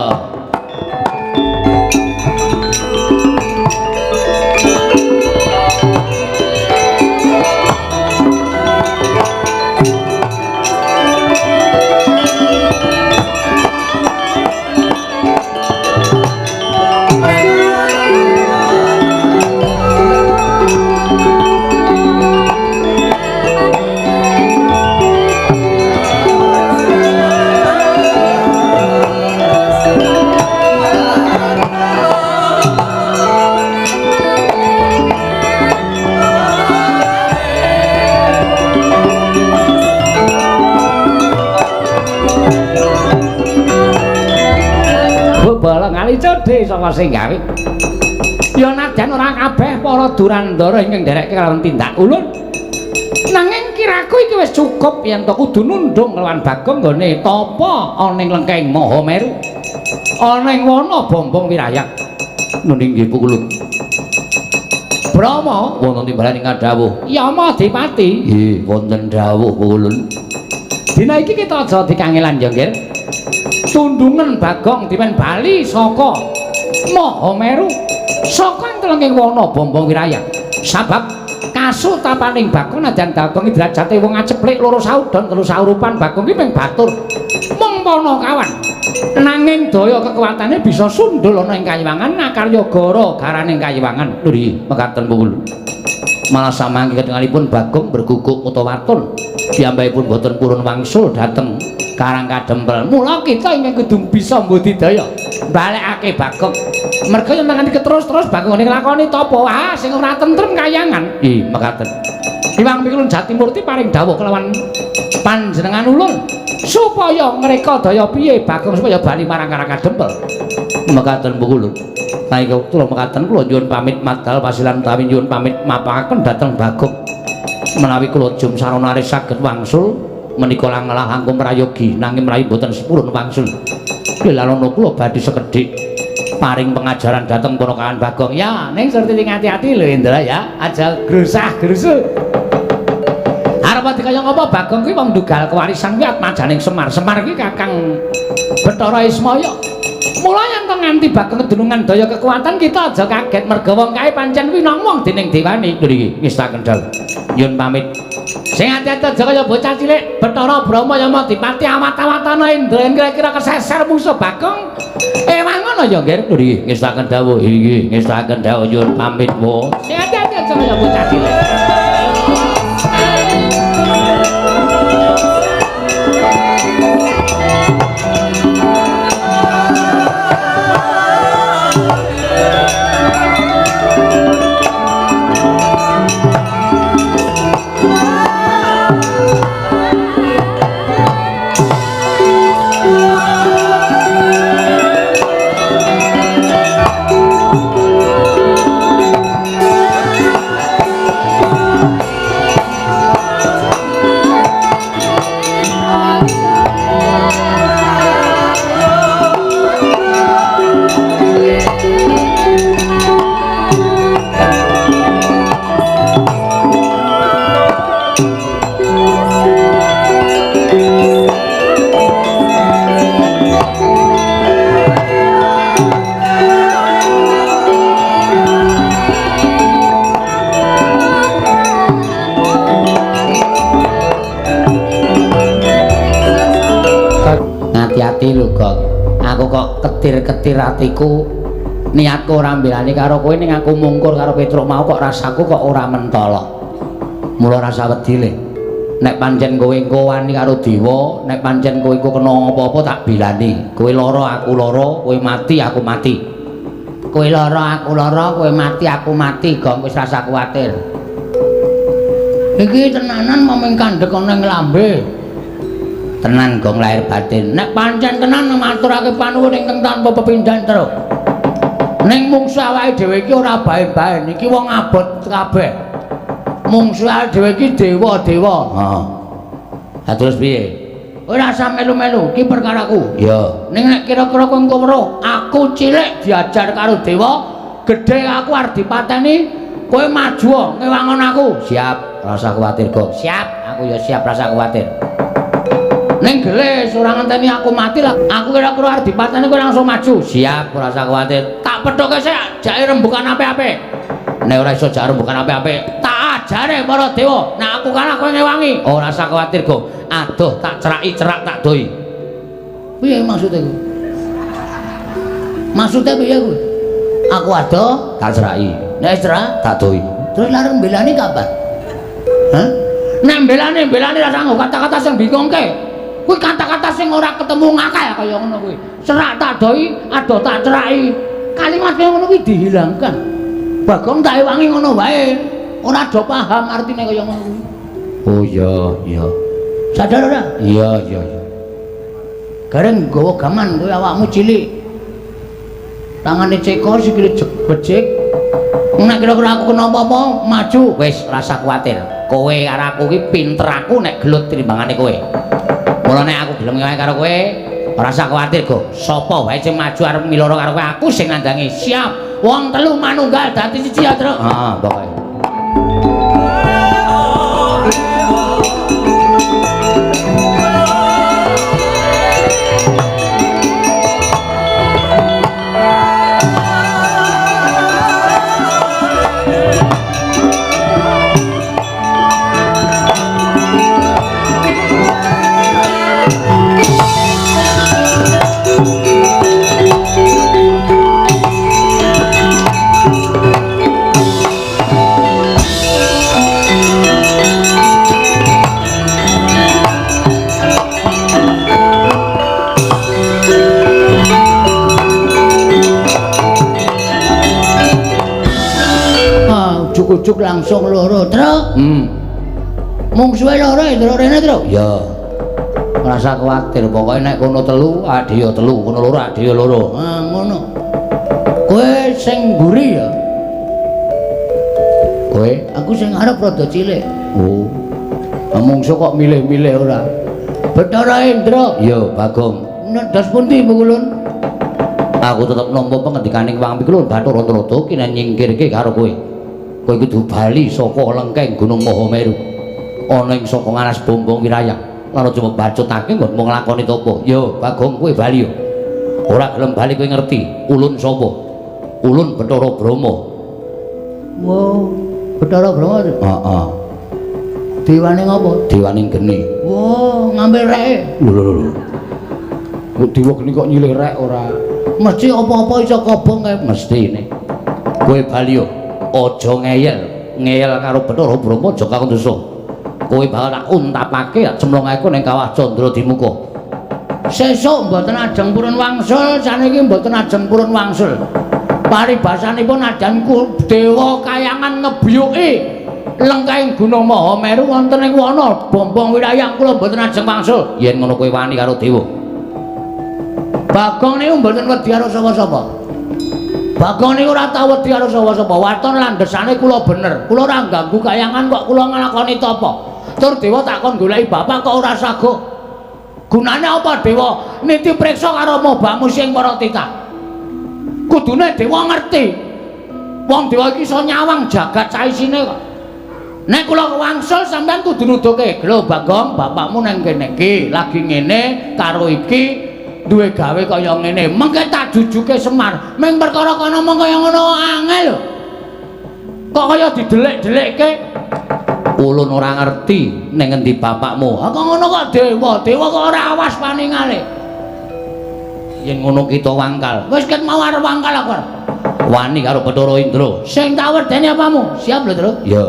Ngali cedhe saka sing gawe. Ya najan ora kabeh para durandara ingkang ndereke kalawan tindak ulun. Nanging kiraku iki wis cukup yen to kudu nundung kelawan Bagong nggone tapa ana ing lengkeng Mahameru. Ana ing wana Bombong Wirayak. Nuning nggih pukulun. Brahma wonten timbalan ingkang dawuh, Yama Dipati. Nggih, wonten dawuh pukulun. Dina iki kita aja dikangelan ya nggih. Tundungan Bagong dipen bali saka Mahameru saka telenging wana Bombong Wirayak. Sabab kasutapaning Bagong najan Bagong iki derajate wong aceplik loro saudon telu saurupan. Bagong iki mung batur mung pana kawan. Nanging daya kekuatane bisa sundul ana ing Kayiwangan Akaryagara garaning Kayiwangan. Lho nggih mekaten pukul. Malah samangke ketingalipun Bagong berguguk utawa watun piyambakipun boten purun wangsul dhateng Karang Kadempel. Mula kita ingin kudu bisa mbudidaya balekake Bagong. Merga yen nangani terus-terus Bagong nglakoni tapa ah sing ora tentrem Kayangan. Nggih, mekaten. Iwang Pikulun Jatimurti paring dawuh kelawan panjenengan ulun supaya ngreka daya piye Bagong supaya bali marang Karang Kadempel. Mekaten Pikulun. Saiki kula mekaten kula nyuwun pamit madal pasilan utawi nyuwun pamit mapangaken dhateng Bagong. Menawi kula jum saronare saged wangsul menika langlah angkum prayogi nanging mlayu boten sepurun wangsul. Lelanono kula badhe sekedhik paring pengajaran dhateng ponakan Bagong. Ya, ning surti ngati-ati lho Indra ya, aja grusah-grusuh. Arep dikaya apa Bagong kuwi wong dugal kewarisan wiat majaning Semar. Semar iki Kakang Bathara Ismaya. Mula yen to nganti Bagong kedunungan daya kekuatan kita aja kaget merga wong kae pancen winamong dening dewani. Lho iki ngestaken dal. Nyun pamit. Sing ati-ati aja kaya bocah cilik Bathara Brahma Yama Dipati awat-awatana Indra kira-kira keseser musuh Bagong. Wangono ya nggih. Lho iki ngestaken dawuh. Iki ngestaken dawuh nyun pamit wo. Sing ati-ati aja kaya bocah cilik. ati lho, Gong. Aku kok ketir-ketir atiku. Niatku ora mbelani karo kowe ning aku mungkur karo Petruk mau kok rasaku kok ora mentolo. Mula rasa wedi le. Nek pancen kowe engko wani karo Dewa, nek pancen kowe engko kena apa-apa tak bilani. Kowe lara aku lara, kowe mati aku mati. Kowe lara aku lara, kowe mati aku mati, Gong wis rasa kuwatir. Iki tenanan momeng kandhek ana ing lambe. Tenan Gong lahir batin. Nek pancen tenan maturake panuwun ingkang tanpa pepindhan terus. Ning mungsuh awake dhewe iki ora bae-bae, iki wong abot kabeh. Mungsuh awake dhewe iki dewa-dewa. Heeh. Ha terus piye? Ora usah melu-melu, iki perkaraku. Iya. Ning nek kira-kira kowe engko weruh, aku cilik diajar karo dewa, gedhe aku arep dipateni, kowe maju ngewangon aku. Siap, rasa kuwatir kok. Siap, aku ya siap rasa kuwatir. Ning gelis ora ngenteni aku mati lah. Aku kira-kira arep dipateni kowe langsung maju. Siap, ora usah kuwatir. Tak pethoke sik, jake rembukan apik-apik. Nek ora iso jak rembukan apik-apik, tak ajare para dewa. Nek aku kalah kowe ngewangi. Ora usah kuwatir, Go. Aduh, tak ceraki cerak tak doi. Piye maksudnya ku? Maksudnya piye ku? Aku adoh tak ceraki. Nek cerak tak doi. Terus larang mbelani kapan? Hah? Nek mbelani ra sanggo kata-kata sing bingungke. Kuwi kata-kata sing ora ketemu ngakal kaya ngono kuwi. Cerak tak doi, adoh tak ceraki. Kalimat kaya ngono kuwi dihilangkan. Bagong tak ewangi ngono wae. Ora do paham artine kaya ngono kuwi. Oh iya, iya. Sadar ora? Iya, iya, iya. Gareng nggawa gaman kowe awakmu cilik. Tangane cekor sikile becik. Nek kira-kira aku kena apa-apa, maju. Wis rasa kuwatir. Kowe karo aku iki pinter aku nek gelut timbangane kowe. Mula nek aku gelem wae karo kowe, ora usah kuwatir, Go. Sapa wae sing maju arep miloro karo kowe, aku sing nandangi. Siap. Wong telu manunggal dadi siji ya, Truk. Heeh, pokoke. Ujuk langsung loro, Truk. Mungsuhe loro ya, Truk rene, Truk. Ya. Ora usah kuwatir, pokoke nek kono telu, adhiya telu, kono loro adhiya loro. Ah, ngono. Kowe sing mburi ya. Kowe, aku sing arep rada cilik. Oh. Mungsuh kok milih-milih ora. Bathara Indra. Ya, Bagong. Ndas pundi Mulun? Aku tetep nampa pengendikaning Wang Pikulun Bathara Antarada kinen nyingkirke karo kowe. Kowe kudu bali saka lengkeng Gunung Mahameru ana ing saka ngaras Bombong Wirayang lan aja mbacutake nggon mung nglakoni topo. Yo Bagong kowe bali yo. Ora gelem bali kowe ngerti ulun sapa? Ulun Bathara Brahma. Wo, Bathara Brahma. Heeh. Dewane ngapa? Dewaning geni. Wo, ngambil reke. Lho. Kok dewa geni kok nyilih rek ora? Mesti apa-apa iso kobong kae mestine. Kowe bali yo. Aja ngeyel karo Bathara Brahma aja kakon dosa. Kowe bakal tak untapake tak cemlongake ning kawah Candra Dimuka. Sesuk mboten ajeng purun wangsul, saniki mboten ajeng purun wangsul. Paribasanipun adan dewa kayangan ngebuyuki lengkeng Gunung Mahameru wonten ing wana Bombong Wirayang kula mboten ajeng wangsul. Yen ngono kowe wani karo dewa. Bagong niku mboten wedi karo sapa-sapa. Bagong niku ora tau wedi karo sapa-sapa. Waton landesane kula bener. Kula ora ganggu kayangan kok kula nglakoni tapa. Tur dewa takon goleki bapak kok ora sago. Gunane apa dewa? Niti priksa karo mbahmu sing para titah. Kudune dewa ngerti. Wong dewa iki iso nyawang jagat saisine kok. Nek kula wangsul sampean kudu nuduhke, "Lho Bagong, bapakmu nang kene iki lagi ngene karo iki." Duwe gawe kaya ngene, mengke tak jujuke Semar. Ming perkara kono mung kaya ngono angel lho. Kok kaya didelik-delikke? Ulun ora ngerti ning endi bapakmu. Kok ngono kok dewa kok ora awas paningale. yen ngono kita wangkal. Wis ket mau arep wangkal aku. Wani karo Bathara Indra. Sing tak wedeni apamu? Siap lho, Tru? Ya.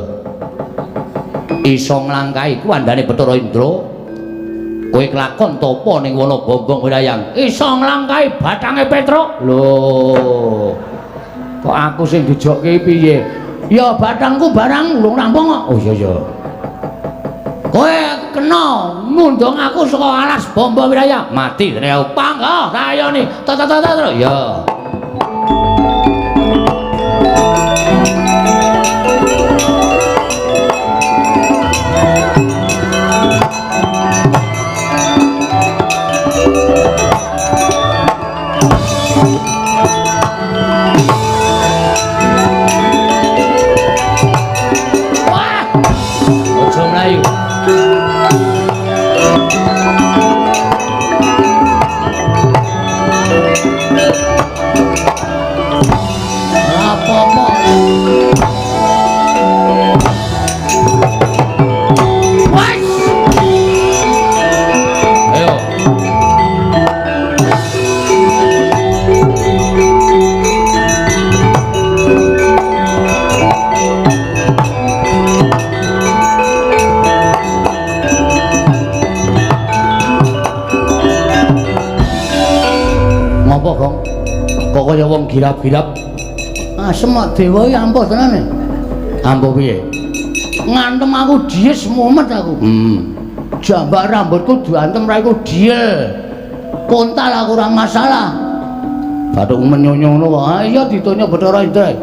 Iso nglangkahi kuwandane Bathara Indra. Kowe kelakon topo ning wana bombong wirayang. Iso nglangkahi batange Petruk. Lho. Kok aku sing dijokke piye? Ya batangku barang urung rampung kok. Oh iya iya. Kowe kena ngundung aku saka alas bombo wirayang. Mati dene aku pangga rayoni. Terus ya. Kaya wong girap-girap. Ah semak dewa iki ampuh tenane. Ampuh piye? Ngantem aku dies mumet aku. Jambak rambutku diantem raiku diel. Kontal aku ora masalah. Bathuk menyonyono kok. Ah iya ditonya Bathara Indra.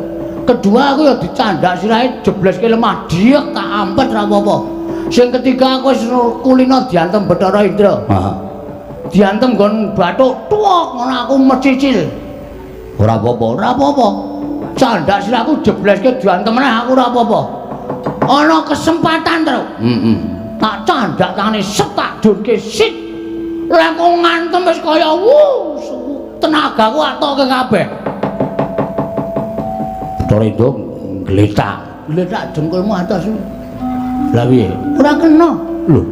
Kedua aku ya dicandak sirahe jebleske lemah diek tak ampet ra apa-apa. Sing ketiga aku wis kulino diantem Bathara Indra. Heeh. Diantem nggon bathuk tuwok ngono aku mecicil. Ora apa-apa. Candak siraku jebleske diantem meneh aku ora apa-apa. Ana kesempatan, Tru. Tak candak tangane setak dunke sit. Lek kok ngantem wis kaya tenagaku atoke kabeh. Bathara Indra gletak jengkulmu atas. Lah piye? Ora kena. Lho.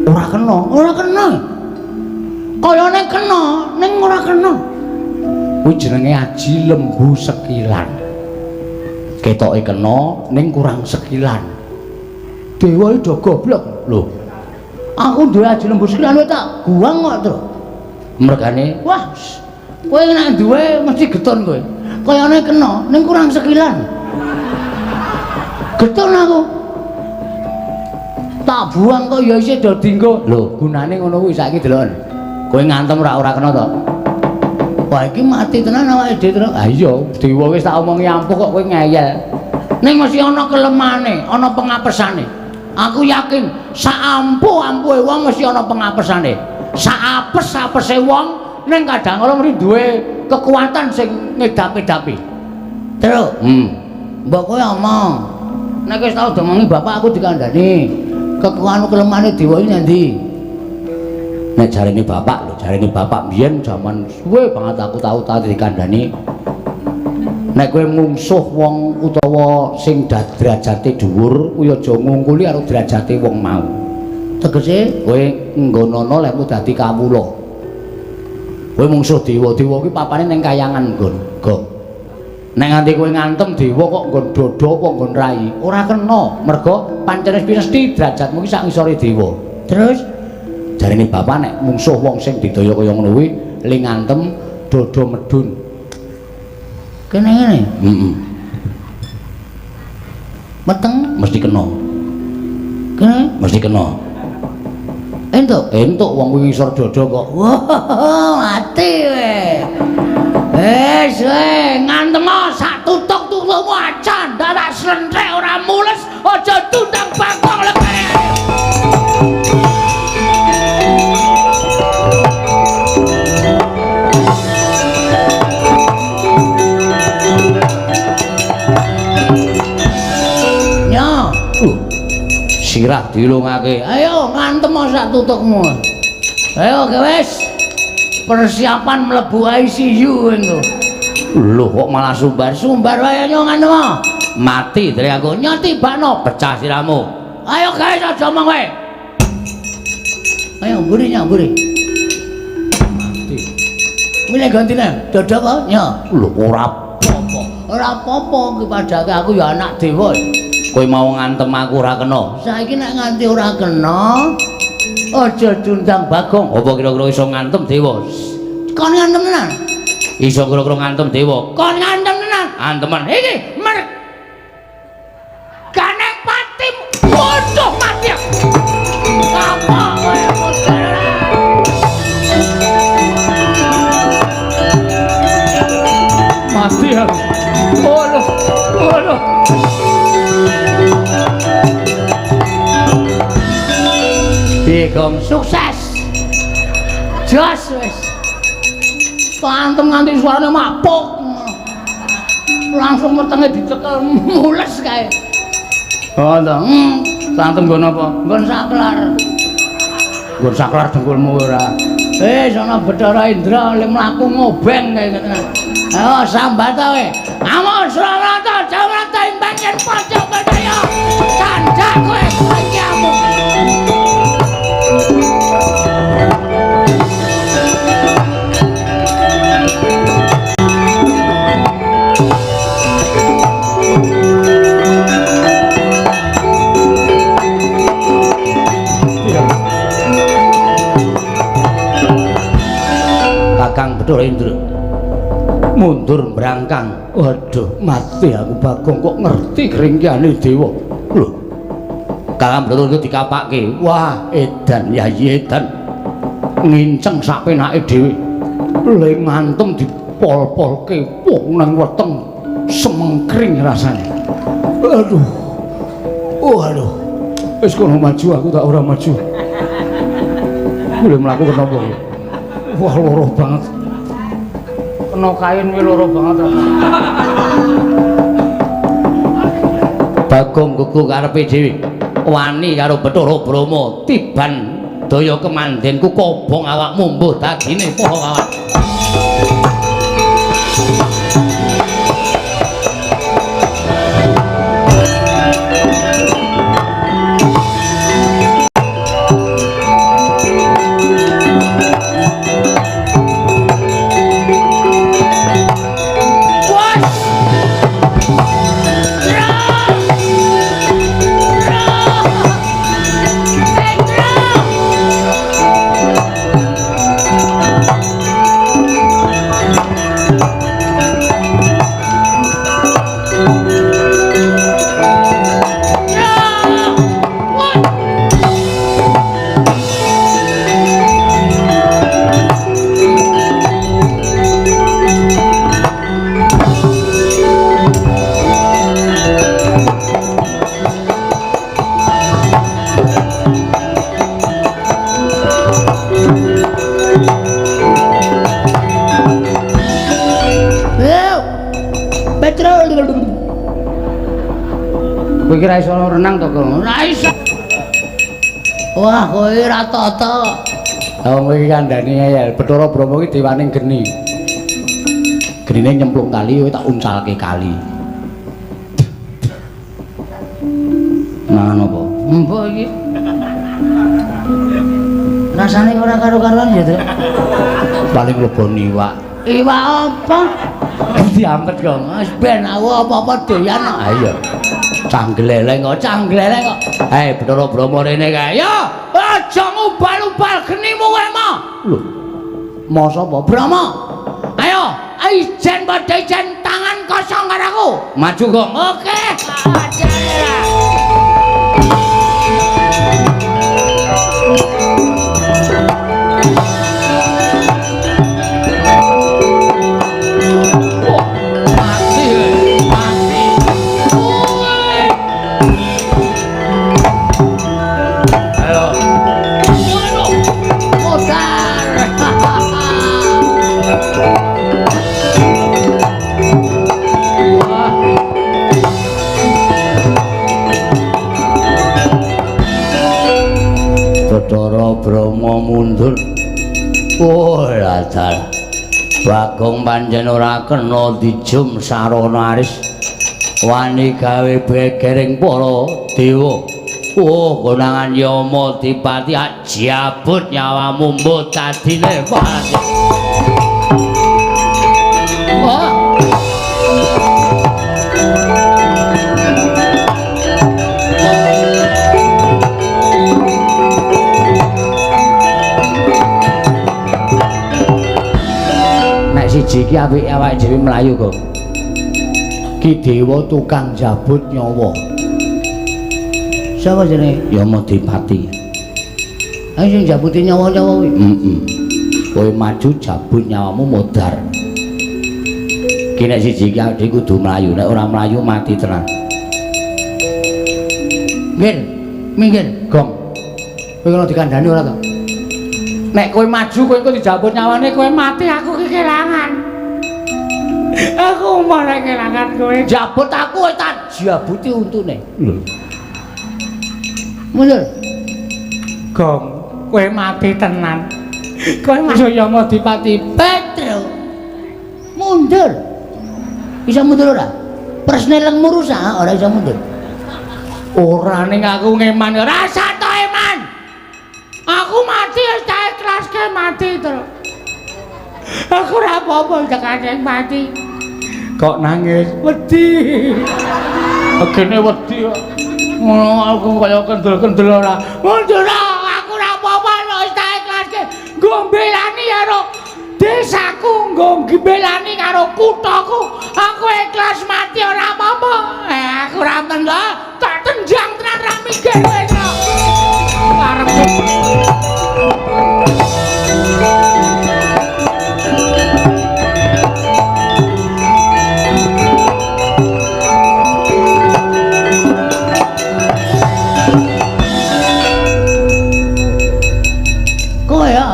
Ora kena. Kayane kena, ning ora kena. Kuwi jenenge aji lembu sekilan. Ketoke kena ning kurang sekilan. Dewa iki do goblok. Lho. Aku duwe aji lembu sekilan wae tak guang kok, Tru. Mergane, wah, kowe nek duwe mesti getun kowe. Kayane kena ning kurang sekilan. Getun aku. Tak buang kok ya isih do dienggo. Lho, gunane ngono kuwi saiki deloken. Kowe ngantem ora kena to? Wah iki mati tenan awake dhewe terus. Ah iya, dewa wis tak omongi ampuh kok kowe ngeyel. Ning mesti ana kelemane, ana pengapesane. Aku yakin sak ampuh-ampuhe wong mesti ana pengapesane. Sak apes-apese wong ning kadang kala mesti duwe kekuatan sing ngedapi-dapi. Terus, mbok kowe omong. Nek wis tau domongi bapak aku dikandani. Kekuatan kelemane dewa iki endi? Nek jarene bapak biyen jaman suwe banget aku tau dikandani. Nek kowe mungsuh wong utawa sing derajate dhuwur, kuwi aja ngungkuli karo derajate wong mau. Tegese kowe nggonono lekmu dadi kawula. Kowe mungsuh dewa-dewa kuwi papane ning kayangan nggon. Go. Nek nganti kowe ngantem dewa kok nggon dodo apa nggon rai, ora kena. Mergo pancen wis mesti derajatmu ki sak ngisore dewa. Terus jarine bapak nek mungsuh wong sing didaya kaya ngono kuwi ling ngantem dodo medun. Kene ngene. Meteng mesti kena. Kene mesti kena. Entuk wong kuwi ngisor dodo kok. Wah, mati we. Wis ngantem sak tutuk-tutukmu acan, dadak slentrek ora mules, aja tundang bangkong lekare. Sirah dilungake. Ayo ngantem sak tutukmu. Ayo wis. Persiapan mlebu ICU engko. Lho kok malah sumbar wae yo ngantem. Mati dari aku nyotibakno pecah siramu. Ayo guys aja omong wae. Ayo mburi. Mati. milih gantine dodok apa ya lho ora apa-apa ora apa-apa ki padake aku ya anak dewa kowe mau ngantem aku ora kena saiki nek nganti ora kena aja diundang Bagong apa kira-kira iso ngantem dewa kon ngantem tenan iso kira-kira ngantem dewa kon ngantem tenan anteman iki merek gane pati bodoh mati apa kowe mati aku oloh Bagong sukses jos wis pantem nganti suarane mapuk langsung wetenge dicekel mules kae oh to santem nggon apa nggon saklar dengkulmu ora sono Bathara Indra le mlaku ngobeng kae ngono ayo sambat kowe amo Surawarta Jawata imbang yen padha percaya candhak kowe kanyamu Kakang Bathara Indra mundur brangkang waduh mati aku Bagong kok ngerti keringkiane dewa lho Kakang Bathara Indra dikapake wah edan ya edan nginceng sak penake dhewe le ngantem dipol-polke wong nang weteng semengkring rasane aduh wis kono maju aku tak ora maju boleh mlaku kenapa wah loro banget kena kain kuwi loro banget Bagong gugu karepe dhewe wani karo Bathara Brahma tiban daya kemandenku kobong awakmu mbuh dagine poho awak kowe kira iso renang to kok ora iso wah kowe ora tata wong iki kandhane ya Bathara Brahma iki dewaning geni genine nyemplung kali kowe tak uncalke kali mangan apa mbok iki rasane ora karo-karoan ya Tru paling leboni iwak apa diampet kok wis ben aku apa-apa doyan ayo canggleleng kok hei Bathara Brahma rene kae ya aja ngubal-ubal genimu kowe mah lho mau sapa Brahma ayo ijen padha ijen tangan kosong karo aku maju kok oke Bathara Brahma mundur ora dal Bagong pancen ora kena dijum sarana aris wani gawe begering para dewa konangan Yama Dipati jabut nyawamu mbuh dadine pati Oh. Nek siji ki apike awake dhewe mlayu kok. Ki dewa tukang jabut nyawa. Sapa jenenge? Yamadipati. Ayo sing jabuti nyawa-nyawa kuwi. Kowe maju jabut nyawamu modar. Ki nek siji ki awake kudu mlayu, nek ora mlayu mati tenan. Minggir, gong. Kowe ngono dikandani ora to? Nek kowe maju kowe engko dijabut nyawane kowe mati aku kekilangan. Aku malah kelangan kowe. Jabut aku wis tak jabuti untune. Lho. Mundur. Gong, kowe mati tenan. Kowe masuk Yamadipati Petro. Mundur. Bisa mundur ora? Presne lengmu rusak ora bisa mundur. Ora ning aku ngeman ora rasa to eman. Aku mati wis tak ikhlaske mati terus. Aku ora apa-apa tekane mati. Kok nangis? Wedi. Agene wedi kok. Ngono aku kaya kendel-kendel ora. Mundur aku ora apa-apa wis tak ikhlaske. Nggo mbelani karo desaku, nggo mbelani karo kuthaku. Aku ikhlas mati ora apa-apa. Aku ora mendo tak tenjang tenan ra mikir wis kok. Karepku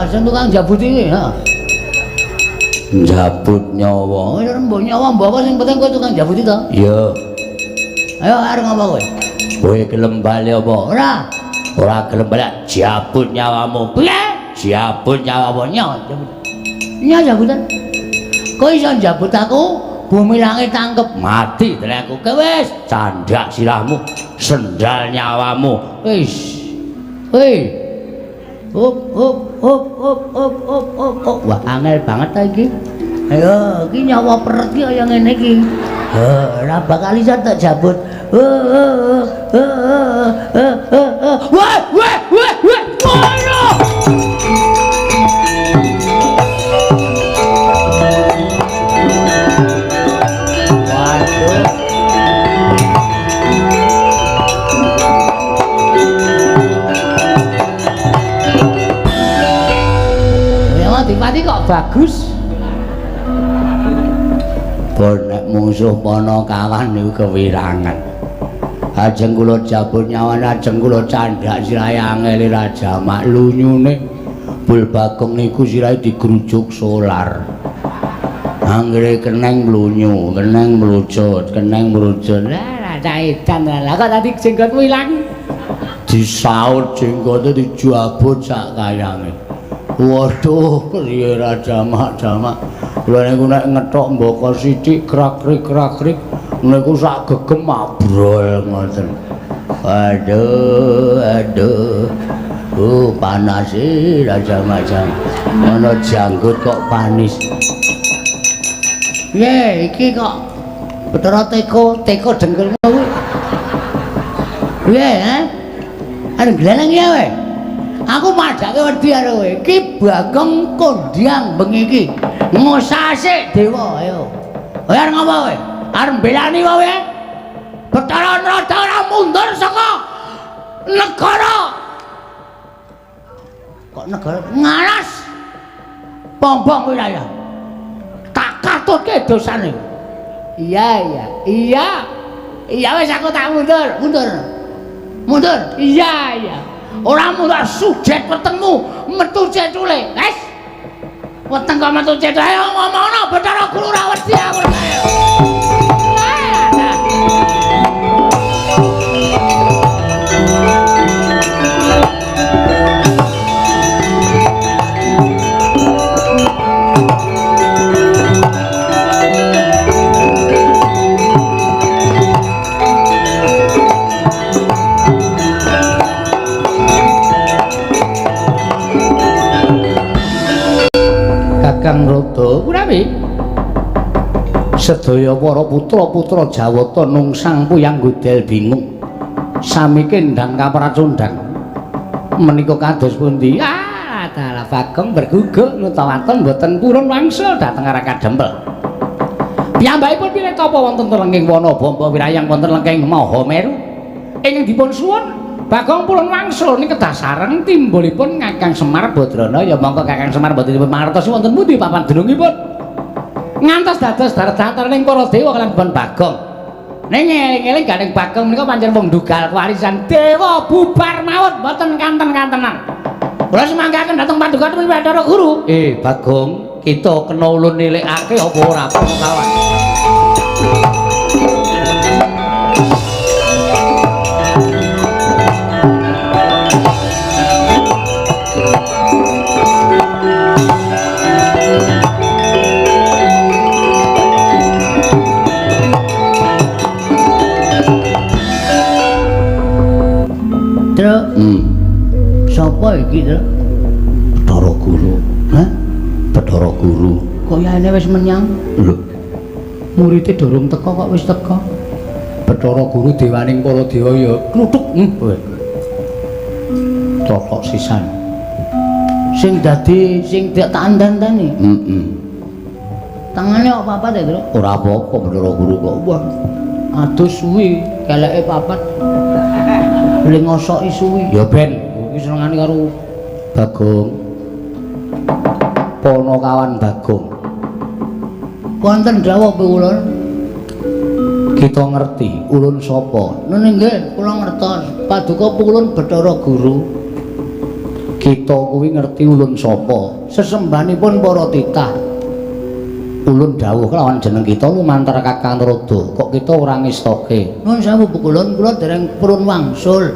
sing tukang jabut iki ha. Jabut nyawa. Ya mbok nyawa mbok apa sing penting kowe tukang jabut itu. Iya. Ayo arep ngapa kowe? Kowe gelem bali apa? Ora. Ora gelem bali jabut nyawamu. Piye? Jabut nyawamu jabut. Iya jabutan. Kowe iso jabut aku, bumi langit tangkep mati tenan aku. Wis candak sirahmu, sendal nyawamu. Wis. Hei. Hop. Wah angel banget ta iki. Ayo iki nyawa peret ki kaya ngene iki. Ora bakal iso tak jabut. Wah. Ngono. Yamadipati kok bagus. Nek musuh pono kawan niku kewirangan. Ajeng kula jabut nyawane, ajeng kula candhak sirahe angel raja mak lunyune. Bul Bagong niku sirahe digrujuk solar. Anggere keneng mlunyu, keneng mlucut. Lah cah edan lah kok tadi jenggotmu ilang. Disaut jenggote dijabut sak kayange. Waduh, riye jamak. Lha niku nek ngethok mboko sithik krak-krik niku sak gegem mabrol ngoten. Aduh. Panas e jamak. Ana janggut kok panis. Piye iki kok Betara teko dengkelmu kuwi. Piye, ha? Are gleneng ya wae. Aku madake wedi karo kowe. Iki Bagong Kondyang bengi iki. Ngosasik dewa ayo. Kowe arep ngapa kowe? Arep mbelani kowe? Betara Nrada ora mundur saka negara. Kok negara ngalas? Pompong wilayah. Tak katutke dosane. Iya wis aku tak mundur. Iya. Ora mundur sujet wetengmu metu cetule. Wes. Weteng kok metu cetule. Ayo ngomongno Bathara Guru ora wedi aku ayo. Kakang Rada, kuwi sedaya para putra-putra Jawata nungsang puyang gudel bingung sami kendang kapracundang menika kados pundi dalah Bagong berguguk nutawaton boten purun wangsul dhateng arah kadempel piyambakipun pilih tapa wonten telenging wana bamba wirayang wonten lengking Mahameru ingkang dipun suwun Bagong purun wangsul ning kedah sareng timbulipun Kakang Semar Badrana ya mongko Kakang Semar boten dipun mangertosi wonten pundi papan denungipun ngantos dados darah-darahing para dewa kaliyan pun Bagong ning eling-eling ganing Bagong menika pancen wong dugal warisan dewa bubar maut mboten kanten-kantenan kula semanggaken dhateng Paduka Bathara Guru Bagong kita kena ulun nilikake apa ora kawan Sapa iki, Tru? Bathara Guru. Hah? Bathara Guru. Kok yaene wis menyang? Lho. Murite durung teka kok wis teka. Bathara Guru dewaning para dewa ya kluthuk. Cokok sisan. Sing tak andan-andani. Tangane kok papat ya, Tru? Ora apa-apa Bathara Guru kok. Wah. Adus suwi, keleke papat. Lengosoki suwi. Ya ben iki senengane karo Bagong. Ponokawan Bagong. Wonten dawuh ulun. Kita ngerti ulun sapa? Nggih, kula ngertos. Paduka ulun Bathara Guru. Kita kuwi ngerti ulun sapa? Sesembanipun para titah. Ulun dawuh kelawan jeneng kita lumantar Kakang Narada. Kok kita ora ngestoke? Nuwun sewu Ulun, kula dereng purun wangsul.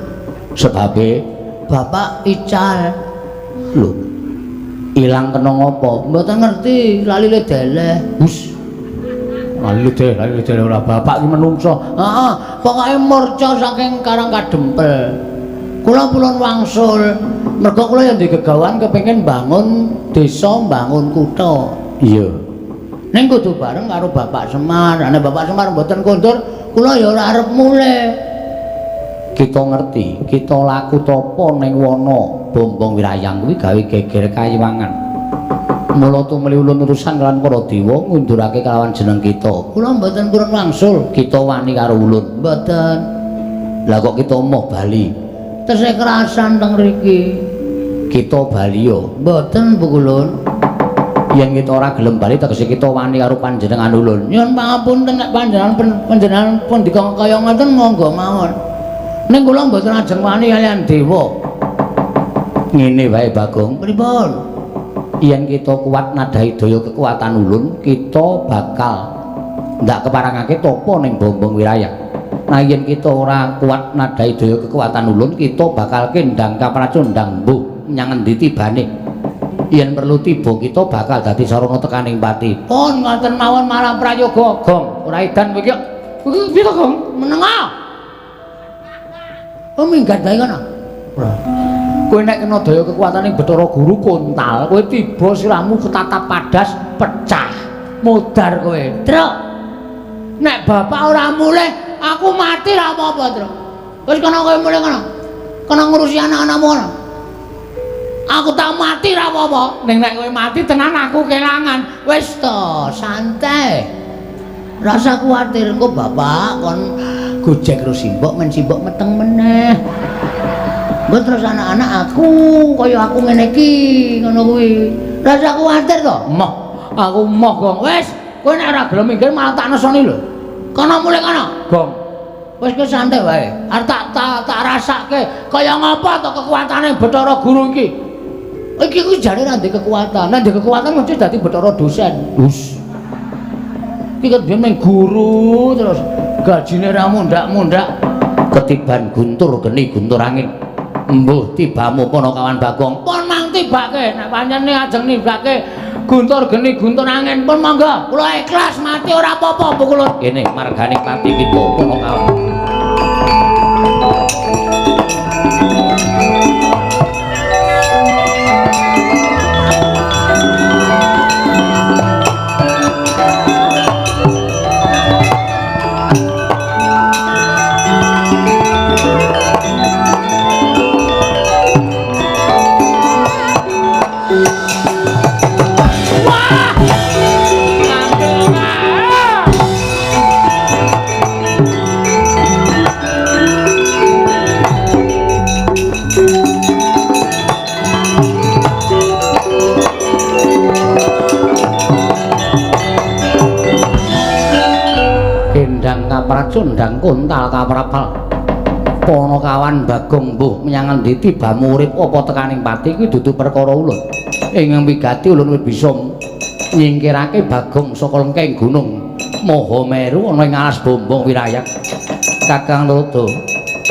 Sebabe Bapak ical. Lho. Ilang kena ngopo? Mboten ngerti, lali deleh. Hus. Lali deleh ora bapak iki menungso. Heeh, pokoke murca saking Karang Kadempel. Kula purun wangsul. Mergo kula ya ndek gegawan kepengin bangun desa, bangun kutha. Iya. Ning kudu bareng karo Bapak Semar. Nek Bapak Semar mboten kondur, kula ya ora arep mulih. Kita ngerti, kita laku tapa ning wana Bombong Wirayang kuwi gawe geger kayiwangan. Mula tumeli ulun urusan kaliyan para dewa ngundurake kelawan jeneng kita. Kula mboten purun wangsul, kita wani karo ulun. Mboten. Lah kok kita emoh bali. Tesih kerasan teng mriki. Kita bali yo. Mboten Bu Ulun. Yen kita ora gelem bali tegese kita wani karo panjenengan ulun. Nyuwun pangapunten nek panjenengan pun dikon kaya ngoten monggo mawon. Ning kula mboten ajeng wani kaliyan dewa. Ngene wae Bagong. Pripun? Yen kita kuat nadhahi daya kekuatan ulun, kita bakal ndak keparangake topo ning Bombong Wirayang. Nah yen kita ora kuat nadhahi daya kekuatan ulun, kita bakal kendang kapracundang mbuh nyang endi tibane. Yen perlu tiba kita bakal dadi sarana tekaning pati. Pun ngoten mawon malah prayoga Gong. Ora edan kowe iki. Kuwi piye to Gong? Menenga. Oh minggat bae kono. Ora. Kowe nek kena daya kekuatane Bathara Guru kontal, kowe tiba sirahmu ketatap padas pecah. Modar kowe. Truk. Nek bapak ora mulih, aku mati ra apa-apa, Truk. Wis kono kowe mulih kono. Kono ngurusi anak-anakmu kono. Aku tak mati ra apa-apa. Ning nek kowe mati tenan aku kelangan. Wis to, santai. Rasa kuwatir engko bapak kon gojek karo simbok men simbok meteng meneh. Mbok terus anak-anak aku kaya aku ngene iki ngono kuwi. Rasa kuwatir to? Moh. Aku moh Gong. Wis, kowe nek ora gelem minggir malah tak nesoni lho. Kono mulih kono, Gong. Wis kowe santai wae. Arep tak rasake kaya ngapa to kekuatane Bathara Guru iki. Iki kuwi jane ra ndek kekuatan. Nek ndek kekuatan mesti dadi Bathara dosen. Hus. Iki kan dhewe guru terus gajine ra mundak-mundak. Ketiban guntur geni guntur angin. Embuh tibamu Ponokawan Bagong. Pun mang tibake nek pancen ajeng nibake guntur geni guntur angin pun monggo. Kula ikhlas mati ora apa-apa Bu Kulun. Kene margane klati kita Ponokawan. Gendang kapracundang kuntal kaprapal Ponokawan Bagong mbuh menyang endi tibamu urip apa tekaning pati kuwi dudu perkara ulun. Ing wigati ulun wis bisa nyingkirake Bagong saka lengkeng gunung Mahameru ana ing alas bombong wirayak. Kakang Lodo,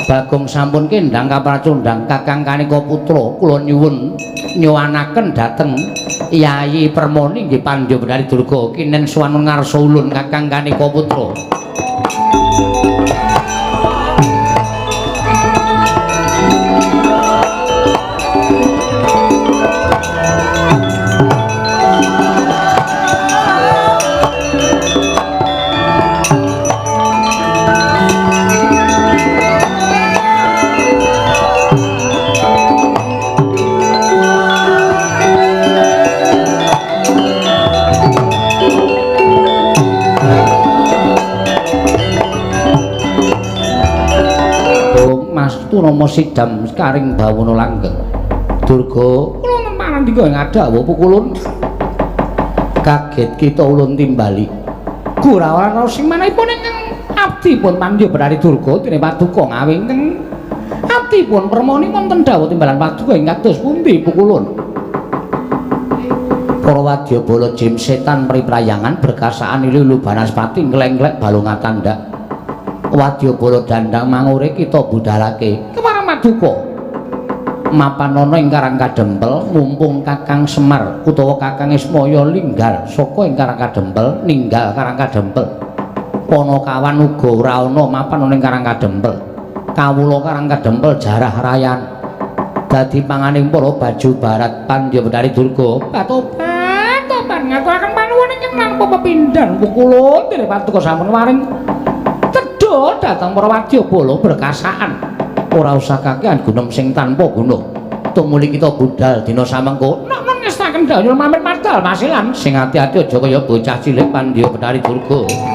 Bagong sampun kendang kapracundang Kakang Kanika putra kula nyuwun nyuwanaken dhateng Yayi Permoni nggih Pandya Bendari Durga kinen suwanun ngarsa ulun Kakang Kanika putra. Nomo sidam karing bawana langgeng Durga kula nemparan dika ing adhawa pukulun kaget kita ulun timbali Gurawana sing manahipun ingkang abdipun Pandya Bendari Durga dene paduka ngawingken abdipun Permoni wonten dawuh timbalan paduka ing kados pundi pukulun para wadyabala jim setan priprayangan berkasaan Lulu Banaspati ngleng-nglek balungan tandak wadyabala dandang mangure kita budhalake kemarang paduka mapan ana ing Karang Kadempel mumpung Kakang Semar utawa Kakang Ismaya linggar saka ing Karang Kadempel ninggal Karang Kadempel Ponokawan uga ora ana mapan ana ing Karang Kadempel kawula Karang Kadempel jarah rayan dadi panganing para baju barat Pandya Bendari Durga patobat ngaturaken panuwun ingkang nampa pepindhan pukulun dene paduka sampun waring datang para wadyabala berkasaan ora usah kakehan gunem sing tanpa gunung tumuli kita budal dina samengko nek ngestaken dayul mamit madal masilan sing ati-ati aja kaya bocah cilik Pandya Bendari Durga